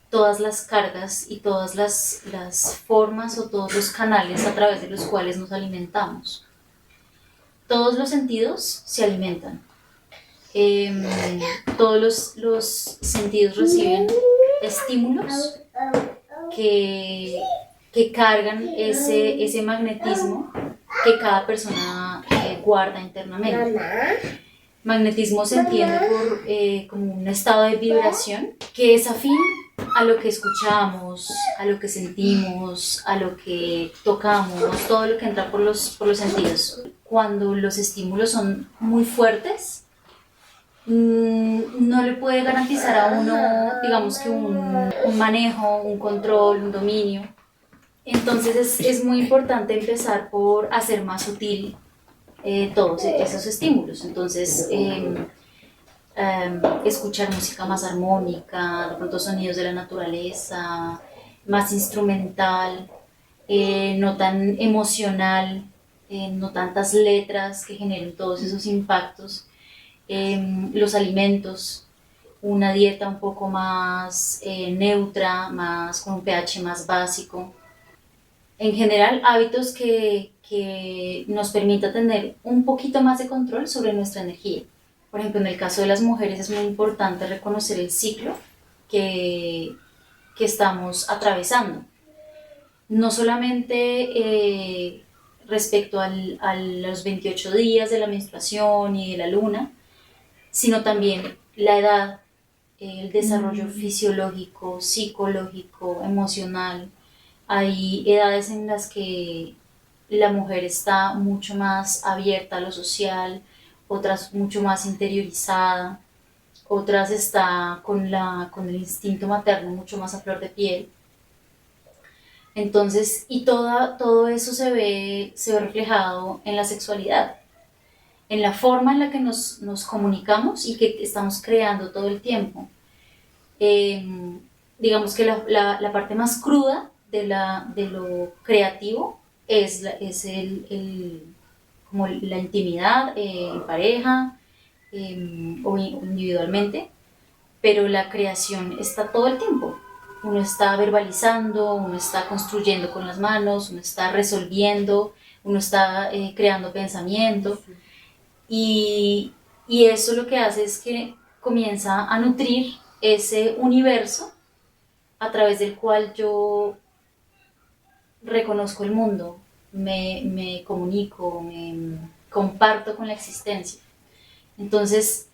todas las cargas y todas las formas o todos los canales a través de los cuales nos alimentamos. Todos los sentidos se alimentan. Todos los sentidos reciben estímulos que cargan ese magnetismo que cada persona guarda internamente. Magnetismo se entiende como un estado de vibración que es afín a lo que escuchamos, a lo que sentimos, a lo que tocamos, todo lo que entra por los sentidos. Cuando los estímulos son muy fuertes, no le puede garantizar a uno, digamos que un manejo, un control, un dominio. Entonces es muy importante empezar por hacer más sutil todos esos estímulos. Entonces, escuchar música más armónica, de pronto sonidos de la naturaleza, más instrumental, no tan emocional, no tantas letras que generen todos esos impactos, los alimentos, una dieta un poco más neutra, más con un pH más básico. En general, hábitos que nos permita tener un poquito más de control sobre nuestra energía. Por ejemplo, en el caso de las mujeres es muy importante reconocer el ciclo que estamos atravesando. No solamente respecto a los 28 días de la menstruación y de la luna, sino también la edad, el desarrollo fisiológico, psicológico, emocional. Hay edades en las que la mujer está mucho más abierta a lo social, otras mucho más interiorizada, otras está con el instinto materno mucho más a flor de piel. Entonces, y todo eso se ve reflejado en la sexualidad, en la forma en la que nos comunicamos y que estamos creando todo el tiempo. Digamos que la parte más cruda de lo creativo es como la intimidad en pareja o individualmente, pero la creación está todo el tiempo. Uno está verbalizando, uno está construyendo con las manos, uno está resolviendo, uno está creando pensamiento. Y eso lo que hace es que comienza a nutrir ese universo a través del cual yo reconozco el mundo, me comunico, me comparto con la existencia. Entonces,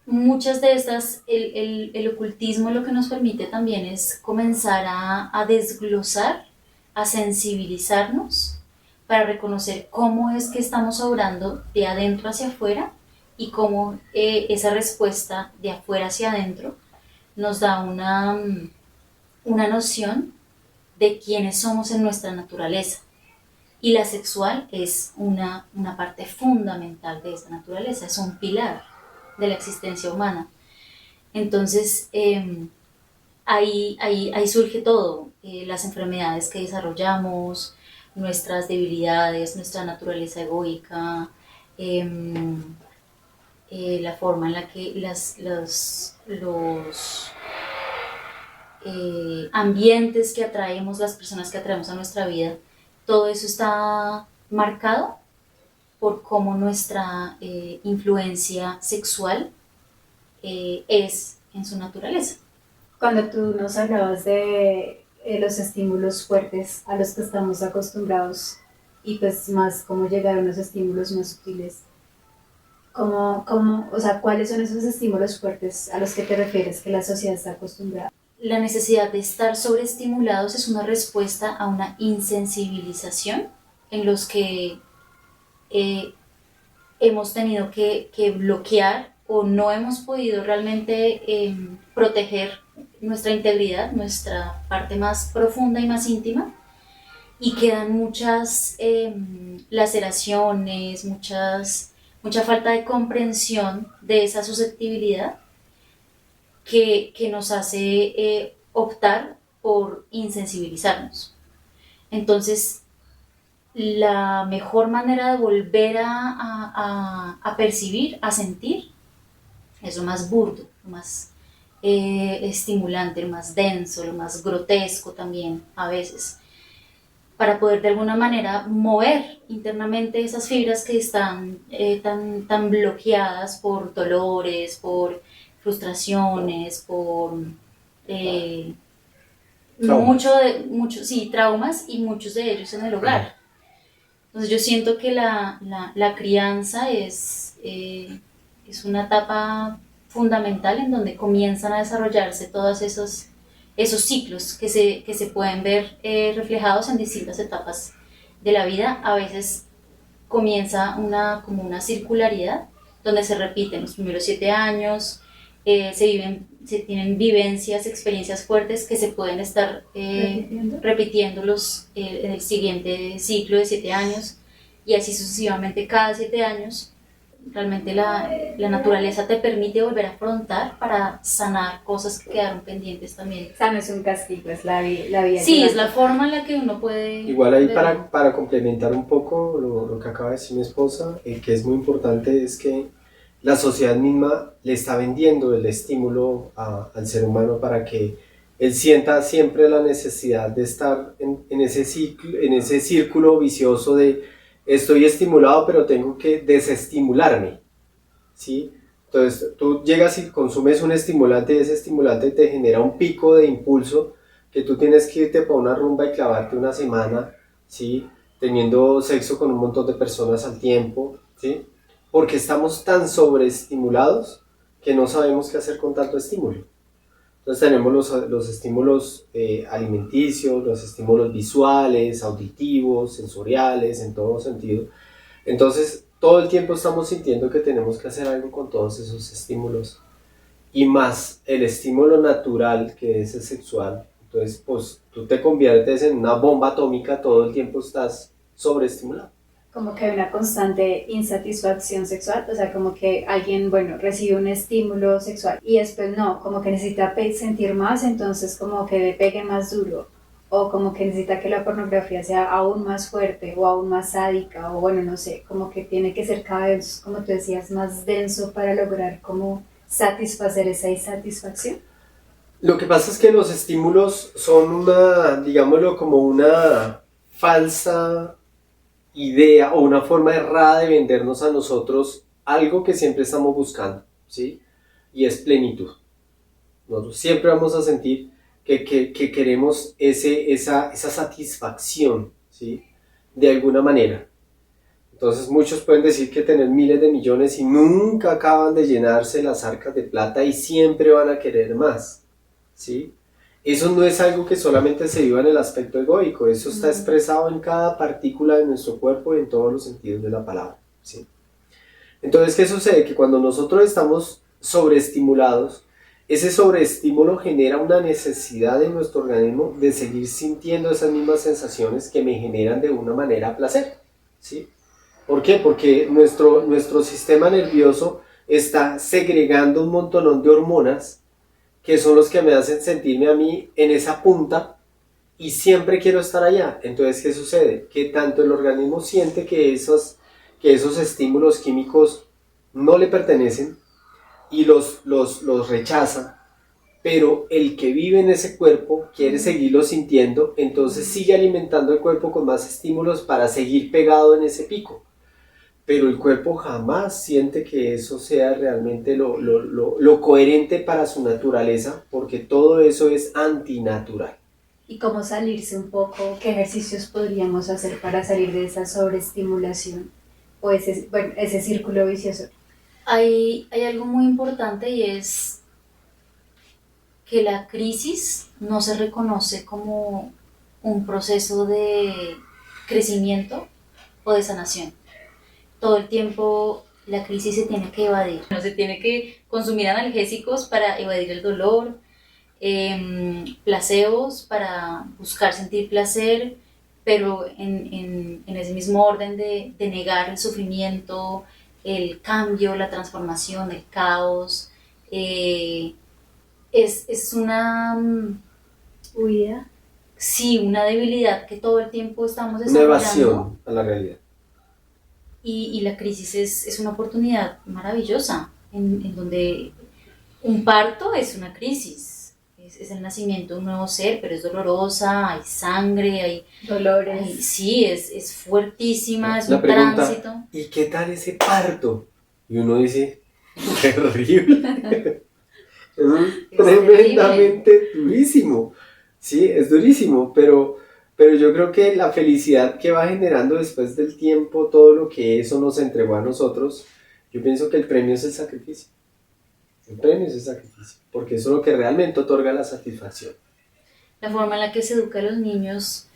muchas de estas, el ocultismo lo que nos permite también es comenzar a desglosar, a sensibilizarnos para reconocer cómo es que estamos obrando de adentro hacia afuera y cómo esa respuesta de afuera hacia adentro nos da una noción de quiénes somos en nuestra naturaleza. Y la sexual es una parte fundamental de esa naturaleza, es un pilar de la existencia humana. Entonces, ahí surge todo, las enfermedades que desarrollamos, nuestras debilidades, nuestra naturaleza egoica, la forma en la que los ambientes que atraemos, las personas que atraemos a nuestra vida, todo eso está marcado por cómo nuestra influencia sexual es en su naturaleza. Cuando tú nos hablabas de los estímulos fuertes a los que estamos acostumbrados y pues más cómo llegar a unos estímulos más sutiles, o sea, ¿cuáles son esos estímulos fuertes a los que te refieres que la sociedad está acostumbrada? La necesidad de estar sobreestimulados es una respuesta a una insensibilización en los que hemos tenido que bloquear o no hemos podido realmente proteger nuestra integridad, nuestra parte más profunda y más íntima, y quedan muchas laceraciones, mucha falta de comprensión de esa susceptibilidad que nos hace optar por insensibilizarnos. Entonces, la mejor manera de volver a percibir, a sentir, es lo más burdo, lo más estimulante, lo más denso, lo más grotesco también a veces, para poder de alguna manera mover internamente esas fibras que están tan bloqueadas por dolores, por frustraciones, por traumas, y muchos de ellos en el hogar. Entonces yo siento que la crianza es una etapa fundamental en donde comienzan a desarrollarse todos esos ciclos que se pueden ver reflejados en distintas etapas de la vida. A veces comienza como una circularidad donde se repiten los primeros 7 años, se tienen vivencias, experiencias fuertes que se pueden estar repitiéndolos en el siguiente ciclo de 7 años. y así sucesivamente cada 7 años. Realmente la naturaleza te permite volver a afrontar para sanar cosas que quedaron pendientes también. O sea, no es un castigo, es la vida. Sí, es la forma en la que uno puede... Igual ahí verlo. para complementar un poco lo que acaba de decir mi esposa, que es muy importante, es que la sociedad misma le está vendiendo el estímulo al ser humano para que él sienta siempre la necesidad de estar en ese círculo vicioso de estoy estimulado pero tengo que desestimularme, ¿sí? Entonces tú llegas y consumes un estimulante y ese estimulante te genera un pico de impulso que tú tienes que irte para una rumba y clavarte una semana, ¿sí? Teniendo sexo con un montón de personas al tiempo, ¿sí? Porque estamos tan sobreestimulados que no sabemos qué hacer con tanto estímulo. Entonces tenemos los estímulos alimenticios, los estímulos visuales, auditivos, sensoriales, en todo sentido. Entonces todo el tiempo estamos sintiendo que tenemos que hacer algo con todos esos estímulos y más el estímulo natural que es el sexual. Entonces pues tú te conviertes en una bomba atómica, todo el tiempo estás sobreestimulado. Como que hay una constante insatisfacción sexual, o sea, como que alguien, bueno, recibe un estímulo sexual y después no, como que necesita sentir más, entonces como que le pegue más duro, o como que necesita que la pornografía sea aún más fuerte o aún más sádica, o bueno, no sé, como que tiene que ser cada vez, como tú decías, más denso para lograr como satisfacer esa insatisfacción. Lo que pasa es que los estímulos son una, digámoslo, como una falsa idea o una forma errada de vendernos a nosotros algo que siempre estamos buscando, ¿sí? Y es plenitud. Nosotros siempre vamos a sentir que queremos esa satisfacción, ¿sí? De alguna manera. Entonces muchos pueden decir que tener miles de millones y nunca acaban de llenarse las arcas de plata y siempre van a querer más, ¿sí? Eso no es algo que solamente se viva en el aspecto egoico, eso está expresado en cada partícula de nuestro cuerpo y en todos los sentidos de la palabra, ¿sí? Entonces, ¿qué sucede? Que cuando nosotros estamos sobreestimulados, ese sobreestímulo genera una necesidad en nuestro organismo de seguir sintiendo esas mismas sensaciones que me generan de una manera placer, ¿sí? ¿Por qué? Porque nuestro sistema nervioso está segregando un montonón de hormonas que son los que me hacen sentirme a mí en esa punta y siempre quiero estar allá. Entonces, ¿qué sucede? Que tanto el organismo siente que esos estímulos químicos no le pertenecen y los rechaza, pero el que vive en ese cuerpo quiere seguirlo sintiendo, entonces sigue alimentando el cuerpo con más estímulos para seguir pegado en ese pico. Pero el cuerpo jamás siente que eso sea realmente lo coherente para su naturaleza, porque todo eso es antinatural. Y cómo salirse un poco, qué ejercicios podríamos hacer para salir de esa sobreestimulación o ese círculo vicioso. Hay algo muy importante y es que la crisis no se reconoce como un proceso de crecimiento o de sanación. Todo el tiempo la crisis se tiene que evadir. No se tiene que consumir analgésicos para evadir el dolor, placebos para buscar sentir placer, pero en ese mismo orden de negar el sufrimiento, el cambio, la transformación, el caos. Es una Huida. sí, una debilidad que todo el tiempo estamos Una desarrollando. evasión a la realidad. Y la crisis es una oportunidad maravillosa, en donde un parto es una crisis, es el nacimiento de un nuevo ser, pero es dolorosa, hay sangre, Dolores. sí, es fuertísima, es La un pregunta, tránsito. ¿y qué tal ese parto? Y uno dice, terrible. Eso es tremendamente durísimo. Sí, es durísimo, pero yo creo que la felicidad que va generando después del tiempo, todo lo que eso nos entregó a nosotros, yo pienso que el premio es el sacrificio. El premio es el sacrificio, porque eso es lo que realmente otorga la satisfacción. La forma en la que se educa a los niños,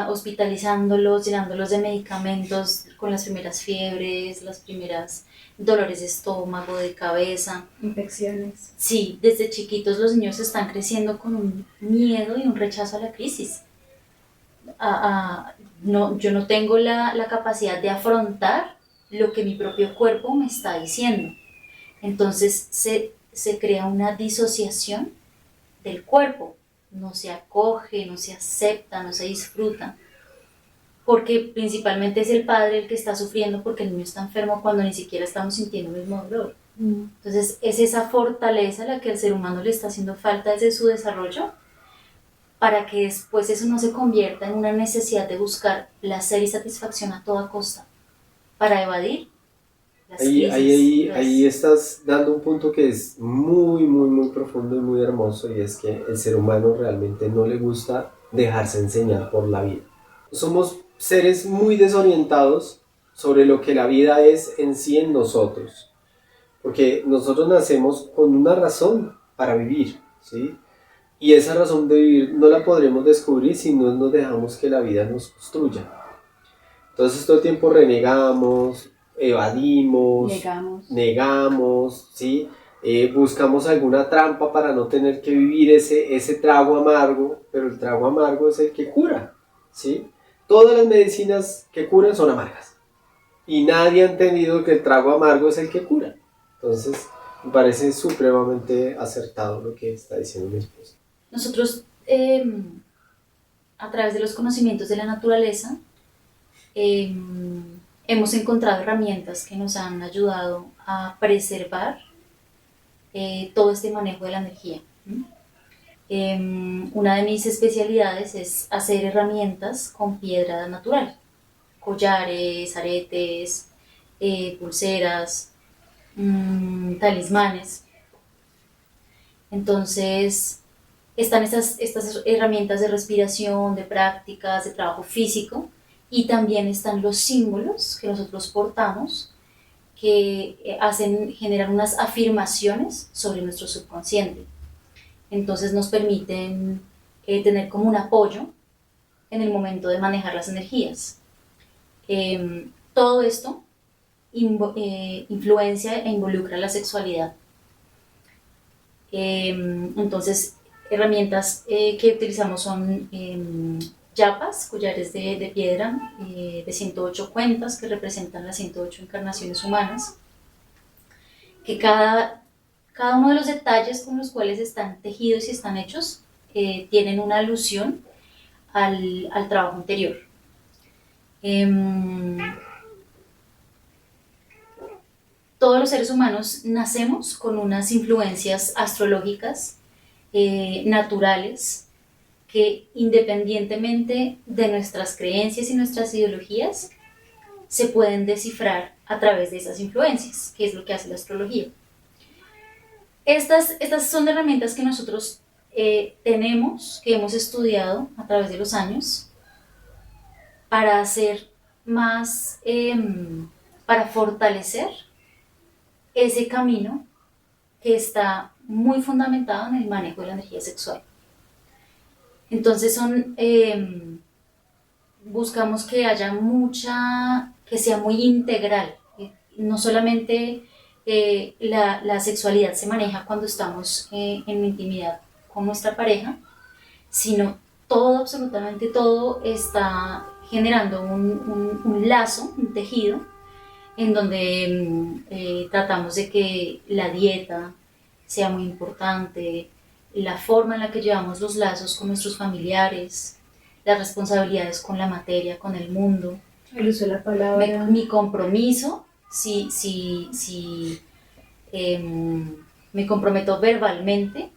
hospitalizándolos, llenándolos de medicamentos con las primeras fiebres, las primeras dolores de estómago, de cabeza. Infecciones. Sí, desde chiquitos los niños están creciendo con un miedo y un rechazo a la crisis. yo no tengo la capacidad de afrontar lo que mi propio cuerpo me está diciendo. Entonces se crea una disociación del cuerpo, no se acoge, no se acepta, no se disfruta, porque principalmente es el padre el que está sufriendo porque el niño está enfermo cuando ni siquiera estamos sintiendo el mismo dolor. Entonces es esa fortaleza la que al ser humano le está haciendo falta desde su desarrollo, para que después eso no se convierta en una necesidad de buscar placer y satisfacción a toda costa, para evadir las crisis. Ahí estás dando un punto que es muy, muy, muy profundo y muy hermoso, y es que el ser humano realmente no le gusta dejarse enseñar por la vida. Somos seres muy desorientados sobre lo que la vida es en sí en nosotros, porque nosotros nacemos con una razón para vivir, ¿sí? Y esa razón de vivir no la podremos descubrir si no nos dejamos que la vida nos construya. Entonces todo el tiempo renegamos, evadimos, negamos, ¿sí? Buscamos alguna trampa para no tener que vivir ese trago amargo, pero el trago amargo es el que cura, ¿sí? Todas las medicinas que curan son amargas, y nadie ha entendido que el trago amargo es el que cura. Entonces me parece supremamente acertado lo que está diciendo mi esposa. Nosotros, a través de los conocimientos de la naturaleza, hemos encontrado herramientas que nos han ayudado a preservar todo este manejo de la energía. Una de mis especialidades es hacer herramientas con piedra natural, collares, aretes, pulseras, talismanes. Entonces están estas herramientas de respiración, de prácticas, de trabajo físico, y también están los símbolos que nosotros portamos, que generan unas afirmaciones sobre nuestro subconsciente. Entonces nos permiten tener como un apoyo en el momento de manejar las energías. Todo esto influencia e involucra la sexualidad. Entonces, herramientas que utilizamos son yapas, collares de piedra de 108 cuentas, que representan las 108 encarnaciones humanas, que cada uno de los detalles con los cuales están tejidos y están hechos tienen una alusión al trabajo interior. Todos los seres humanos nacemos con unas influencias astrológicas naturales, que independientemente de nuestras creencias y nuestras ideologías, se pueden descifrar a través de esas influencias, que es lo que hace la astrología. Estas son herramientas que nosotros tenemos, que hemos estudiado a través de los años, para hacer más, para fortalecer ese camino que está muy fundamentado en el manejo de la energía sexual. Entonces buscamos que haya que sea muy integral, no solamente la sexualidad se maneja cuando estamos en intimidad con nuestra pareja, sino todo, absolutamente todo, está generando un lazo, un tejido, en donde tratamos de que la dieta sea muy importante, la forma en la que llevamos los lazos con nuestros familiares, las responsabilidades con la materia, con el mundo. El uso de la palabra. Mi compromiso, si me comprometo verbalmente,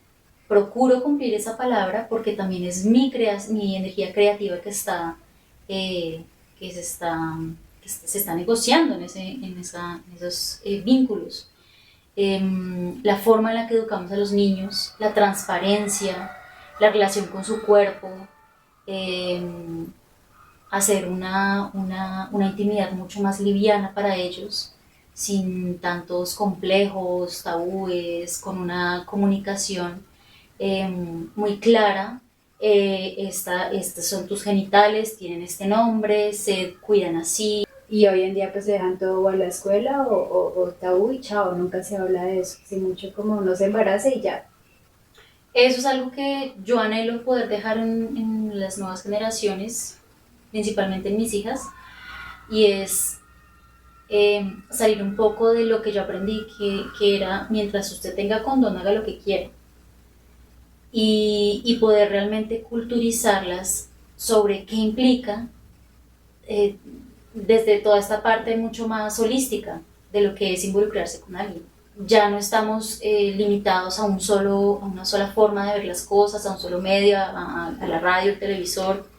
procuro cumplir esa palabra, porque también es mi energía creativa que se está negociando en esos vínculos. La forma en la que educamos a los niños, la transparencia, la relación con su cuerpo, hacer una intimidad mucho más liviana para ellos, sin tantos complejos, tabúes, con una comunicación muy clara. Estos son tus genitales, tienen este nombre, se cuidan así. Y hoy en día pues dejan todo a la escuela o tabú y chao, nunca se habla de eso, así mucho como uno se embaraza y ya. Eso es algo que yo anhelo poder dejar en las nuevas generaciones, principalmente en mis hijas, y es salir un poco de lo que yo aprendí, que era mientras usted tenga condón, haga lo que quiera, y poder realmente culturizarlas sobre qué implica desde toda esta parte mucho más holística de lo que es involucrarse con alguien. Ya no estamos limitados a una sola forma de ver las cosas, a un solo medio, a la radio, el televisor,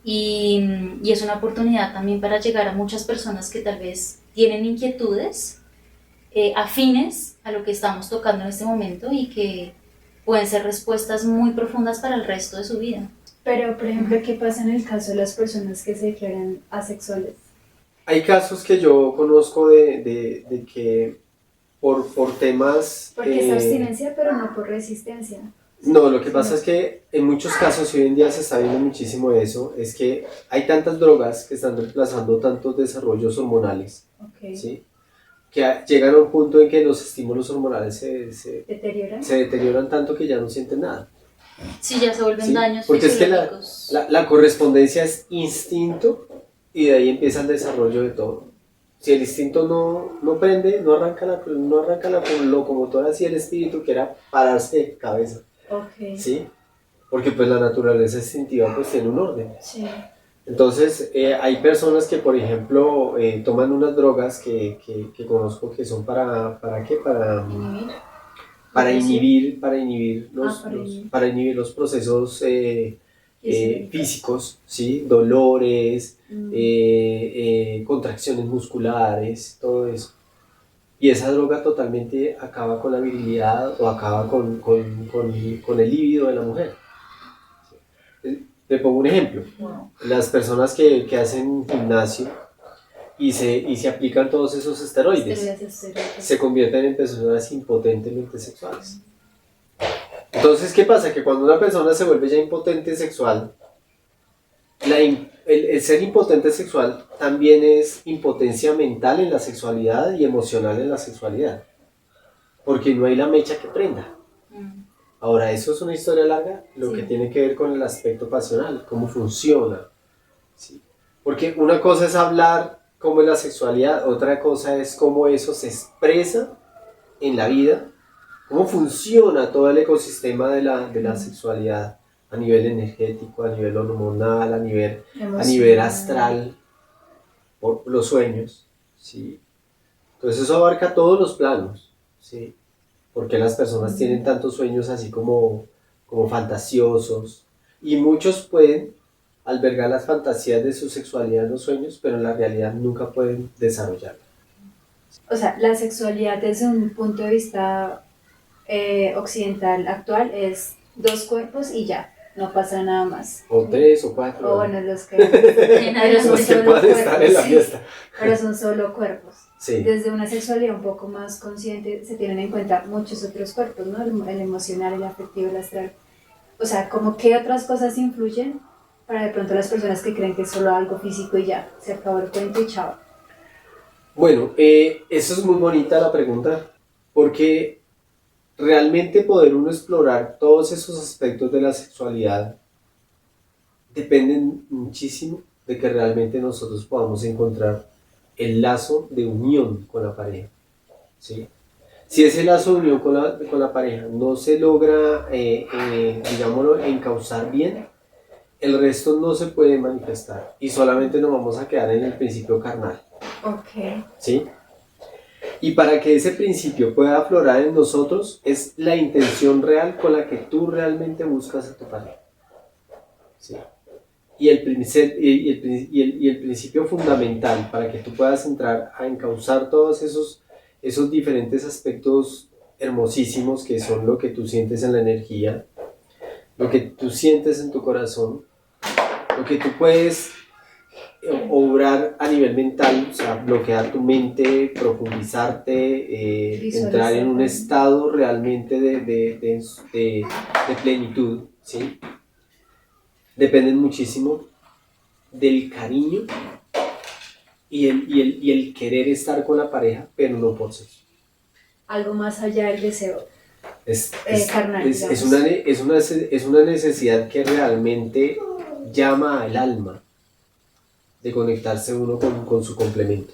y es una oportunidad también para llegar a muchas personas que tal vez tienen inquietudes afines a lo que estamos tocando en este momento y que pueden ser respuestas muy profundas para el resto de su vida. Pero, por ejemplo, ¿qué pasa en el caso de las personas que se declaran asexuales? Hay casos que yo conozco de que por temas... Porque es abstinencia, pero no por resistencia. No, lo que pasa es que en muchos casos, y hoy en día se está viendo muchísimo eso, es que hay tantas drogas que están reemplazando tantos desarrollos hormonales, Okay. ¿sí? Que llegan a un punto en que los estímulos hormonales se deterioran tanto que ya no sienten nada. Sí, ya se vuelven ¿Sí? daños Porque es que fisiológicos. la correspondencia es instinto y de ahí empieza el desarrollo de todo. Si el instinto no prende, no arranca la locomotora hacia el espíritu, que era pararse de cabeza. Okay. ¿Sí? Porque pues la naturaleza instintiva pues tiene un orden. Sí. Entonces hay personas que por ejemplo toman unas drogas que conozco que son ¿para qué? Para inhibir para inhibir los procesos físicos, ¿sí? Dolores, contracciones musculares, todo eso. Y esa droga totalmente acaba con la virilidad o acaba con el líbido de la mujer. Te pongo un ejemplo. Wow. Las personas que hacen gimnasio y se aplican todos esos esteroides se convierten en personas impotentemente sexuales. Entonces, ¿qué pasa? Que cuando una persona se vuelve ya impotente sexual, el ser impotente sexual también es impotencia mental en la sexualidad y emocional en la sexualidad, porque no hay la mecha que prenda. Ahora, eso es una historia larga, lo que tiene que ver con el aspecto pasional, cómo funciona, ¿sí? Porque una cosa es hablar cómo es la sexualidad, otra cosa es cómo eso se expresa en la vida, cómo funciona todo el ecosistema de la sexualidad a nivel energético, a nivel hormonal, a nivel astral, por los sueños, ¿sí? Entonces eso abarca todos los planos, ¿sí? Porque las personas tienen tantos sueños así como fantasiosos, y muchos pueden albergar las fantasías de su sexualidad en los sueños, pero en la realidad nunca pueden desarrollarla. O sea, la sexualidad desde un punto de vista occidental actual es 2 cuerpos y ya, no pasa nada más. O 3 o 4. O bueno, los que los que puedan estar en la fiesta. Pero son solo cuerpos. Sí. Desde una sexualidad un poco más consciente se tienen en cuenta muchos otros cuerpos, ¿no? El emocional, el afectivo, el astral. O sea, como qué otras cosas influyen para de pronto las personas que creen que es solo algo físico y ya, se acabó el cuento y chao. Bueno, eso es muy bonita la pregunta, porque realmente poder uno explorar todos esos aspectos de la sexualidad dependen muchísimo de que realmente nosotros podamos encontrar el lazo de unión con la pareja, ¿sí? Si ese lazo de unión con la pareja no se logra, digámoslo, encauzar bien, el resto no se puede manifestar y solamente nos vamos a quedar en el principio carnal. Ok. ¿Sí? Y para que ese principio pueda aflorar en nosotros es la intención real con la que tú realmente buscas a tu pareja. ¿Sí? Y el principio fundamental para que tú puedas entrar a encauzar todos esos diferentes aspectos hermosísimos que son lo que tú sientes en la energía, lo que tú sientes en tu corazón, lo que tú puedes obrar a nivel mental, o sea, bloquear tu mente, profundizarte, entrar en un estado realmente de plenitud, ¿sí? Dependen muchísimo del cariño y el querer estar con la pareja, pero no por sexo. Algo más allá del deseo carnal. Es una necesidad que realmente llama al alma, de conectarse uno con su complemento.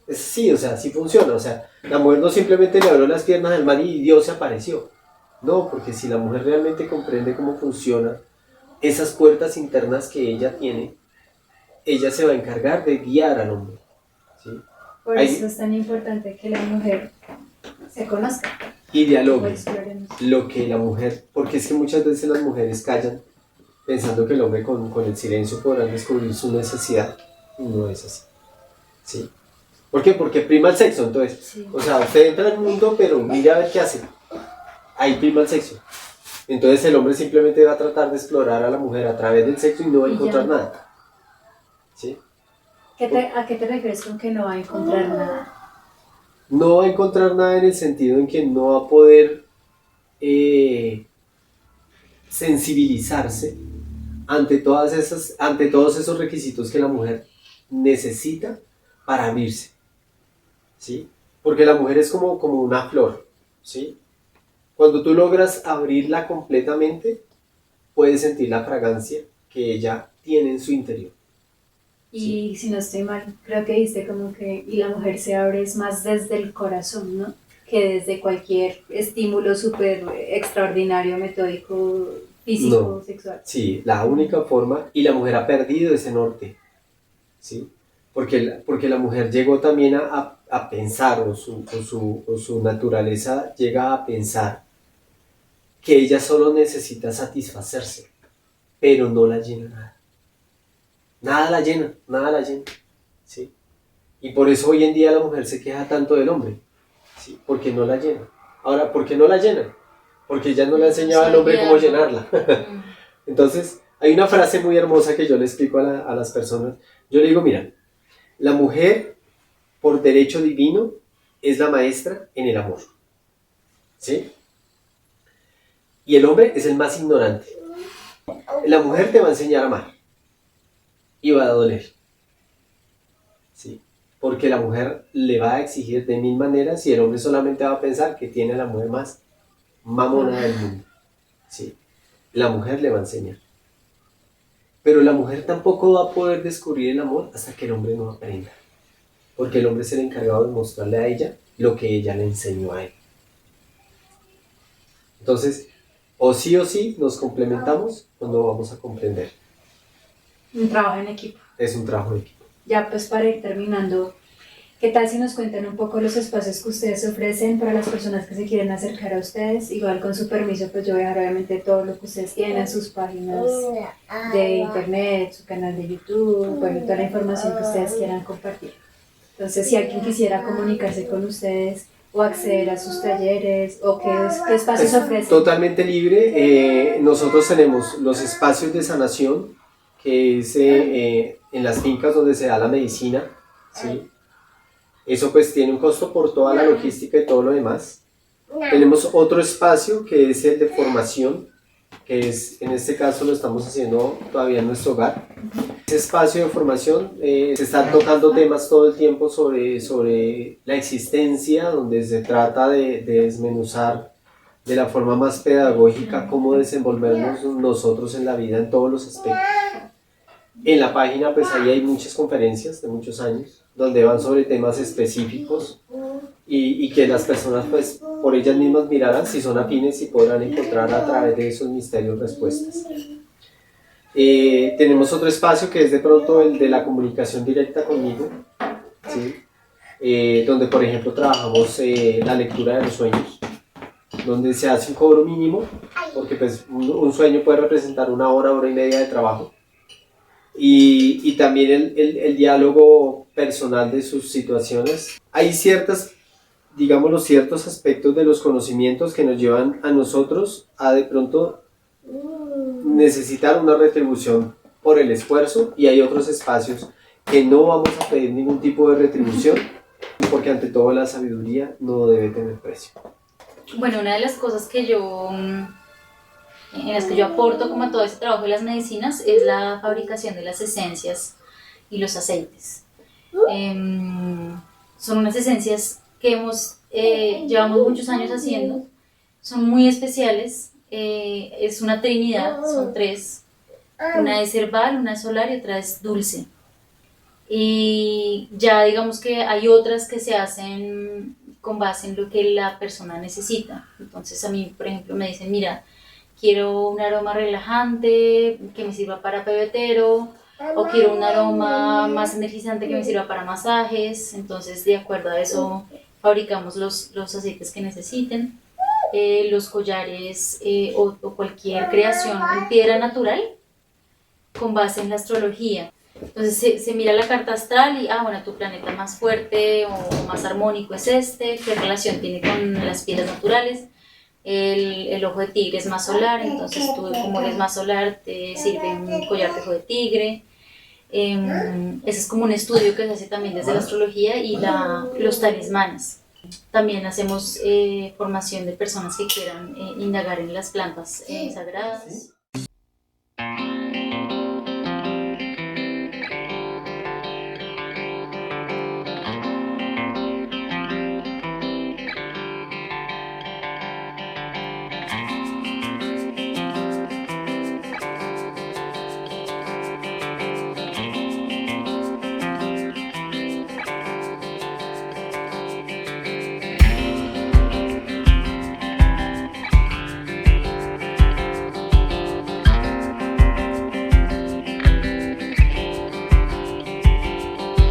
Sí, o sea, sí funciona. O sea, la mujer no simplemente le abrió las piernas al mar y Dios se apareció. No, porque si la mujer realmente comprende cómo funcionan esas puertas internas que ella tiene, ella se va a encargar de guiar al hombre. ¿Sí? Por eso es tan importante que la mujer se conozca. Y dialogue lo que la mujer, porque es que muchas veces las mujeres callan pensando que el hombre con el silencio podrán descubrir su necesidad, y no es así. ¿Sí? ¿Por qué? Porque prima el sexo, entonces. Sí. O sea, usted entra al mundo, pero mire a ver qué hace. Ahí prima el sexo. Entonces el hombre simplemente va a tratar de explorar a la mujer a través del sexo y no va a encontrar nada. ¿Sí? ¿A qué te refieres con que no va a encontrar nada? No va a encontrar nada en el sentido en que no va a poder sensibilizarse ante todos esos requisitos que la mujer necesita para abrirse, ¿sí? Porque la mujer es como una flor, ¿sí? Cuando tú logras abrirla completamente, puedes sentir la fragancia que ella tiene en su interior. Y si no estoy mal, creo que dice como que y la mujer se abre es más desde el corazón, ¿no? Que desde cualquier estímulo súper extraordinario, metódico, físico, sexual. Sí, la única forma, y la mujer ha perdido ese norte, ¿sí? Porque la mujer llegó también a pensar, o su naturaleza llega a pensar que ella solo necesita satisfacerse, pero no la llena nada. Nada la llena, ¿sí? Y por eso hoy en día la mujer se queja tanto del hombre, ¿sí? Porque no la llena. Ahora, ¿por qué no la llena? Porque ella no le ha enseñado al hombre cómo llenarla. Entonces, hay una frase muy hermosa que yo le explico a las personas. Yo le digo, mira, la mujer, por derecho divino, es la maestra en el amor, ¿sí? Y el hombre es el más ignorante. La mujer te va a enseñar a amar y va a doler, ¿sí? Porque la mujer le va a exigir de 1000 maneras y el hombre solamente va a pensar que tiene a la mujer más mamona del mundo, ¿sí? La mujer le va a enseñar. Pero la mujer tampoco va a poder descubrir el amor hasta que el hombre no aprenda. Porque el hombre es el encargado de mostrarle a ella lo que ella le enseñó a él. Entonces, o sí nos complementamos o no vamos a comprender. Un trabajo en equipo. Es un trabajo en equipo. Ya pues para ir terminando, ¿qué tal si nos cuentan un poco los espacios que ustedes ofrecen para las personas que se quieren acercar a ustedes? Igual con su permiso, pues yo voy a dejar obviamente todo lo que ustedes tienen, sus páginas de internet, su canal de YouTube, bueno, toda la información que ustedes quieran compartir. Entonces, si alguien quisiera comunicarse con ustedes o acceder a sus talleres o qué espacios ofrecen. Totalmente libre. Nosotros tenemos los espacios de sanación, que es en las fincas donde se da la medicina, ¿sí? Eso pues tiene un costo por toda la logística y todo lo demás. Tenemos otro espacio que es el de formación, que es, en este caso lo estamos haciendo todavía en nuestro hogar. Ese espacio de formación se están tocando temas todo el tiempo sobre la existencia, donde se trata de desmenuzar de la forma más pedagógica cómo desenvolvernos nosotros en la vida en todos los aspectos. En la página pues ahí hay muchas conferencias de muchos años donde van sobre temas específicos y que las personas pues por ellas mismas mirarán si son afines y podrán encontrar a través de esos misterios respuestas. Tenemos otro espacio que es de pronto el de la comunicación directa conmigo, ¿sí? Donde por ejemplo trabajamos la lectura de los sueños, donde se hace un cobro mínimo porque pues un sueño puede representar una hora y media de trabajo. Y también el diálogo personal de sus situaciones. Hay ciertos aspectos de los conocimientos que nos llevan a nosotros a de pronto necesitar una retribución por el esfuerzo, y hay otros espacios que no vamos a pedir ningún tipo de retribución porque ante todo la sabiduría no debe tener precio. Bueno, una de las cosas en las que yo aporto como a todo este trabajo de las medicinas es la fabricación de las esencias y los aceites. Son unas esencias que llevamos muchos años haciendo, son muy especiales, es una trinidad, son tres, una es herbal, una es solar y otra es dulce. Y ya digamos que hay otras que se hacen con base en lo que la persona necesita. Entonces a mí, por ejemplo, me dicen, mira, quiero un aroma relajante que me sirva para pebetero, o quiero un aroma más energizante que me sirva para masajes. Entonces, de acuerdo a eso, fabricamos los aceites que necesiten. Los collares o cualquier creación en piedra natural con base en la astrología. Entonces se mira la carta astral y, bueno, tu planeta más fuerte o más armónico es este, qué relación tiene con las piedras naturales. El ojo de tigre es más solar, entonces tú, como eres más solar, te sirve un collar de ojo de tigre. Ese es como un estudio que se hace también desde la astrología y los talismanes. También hacemos formación de personas que quieran indagar en las plantas sagradas. ¿Sí?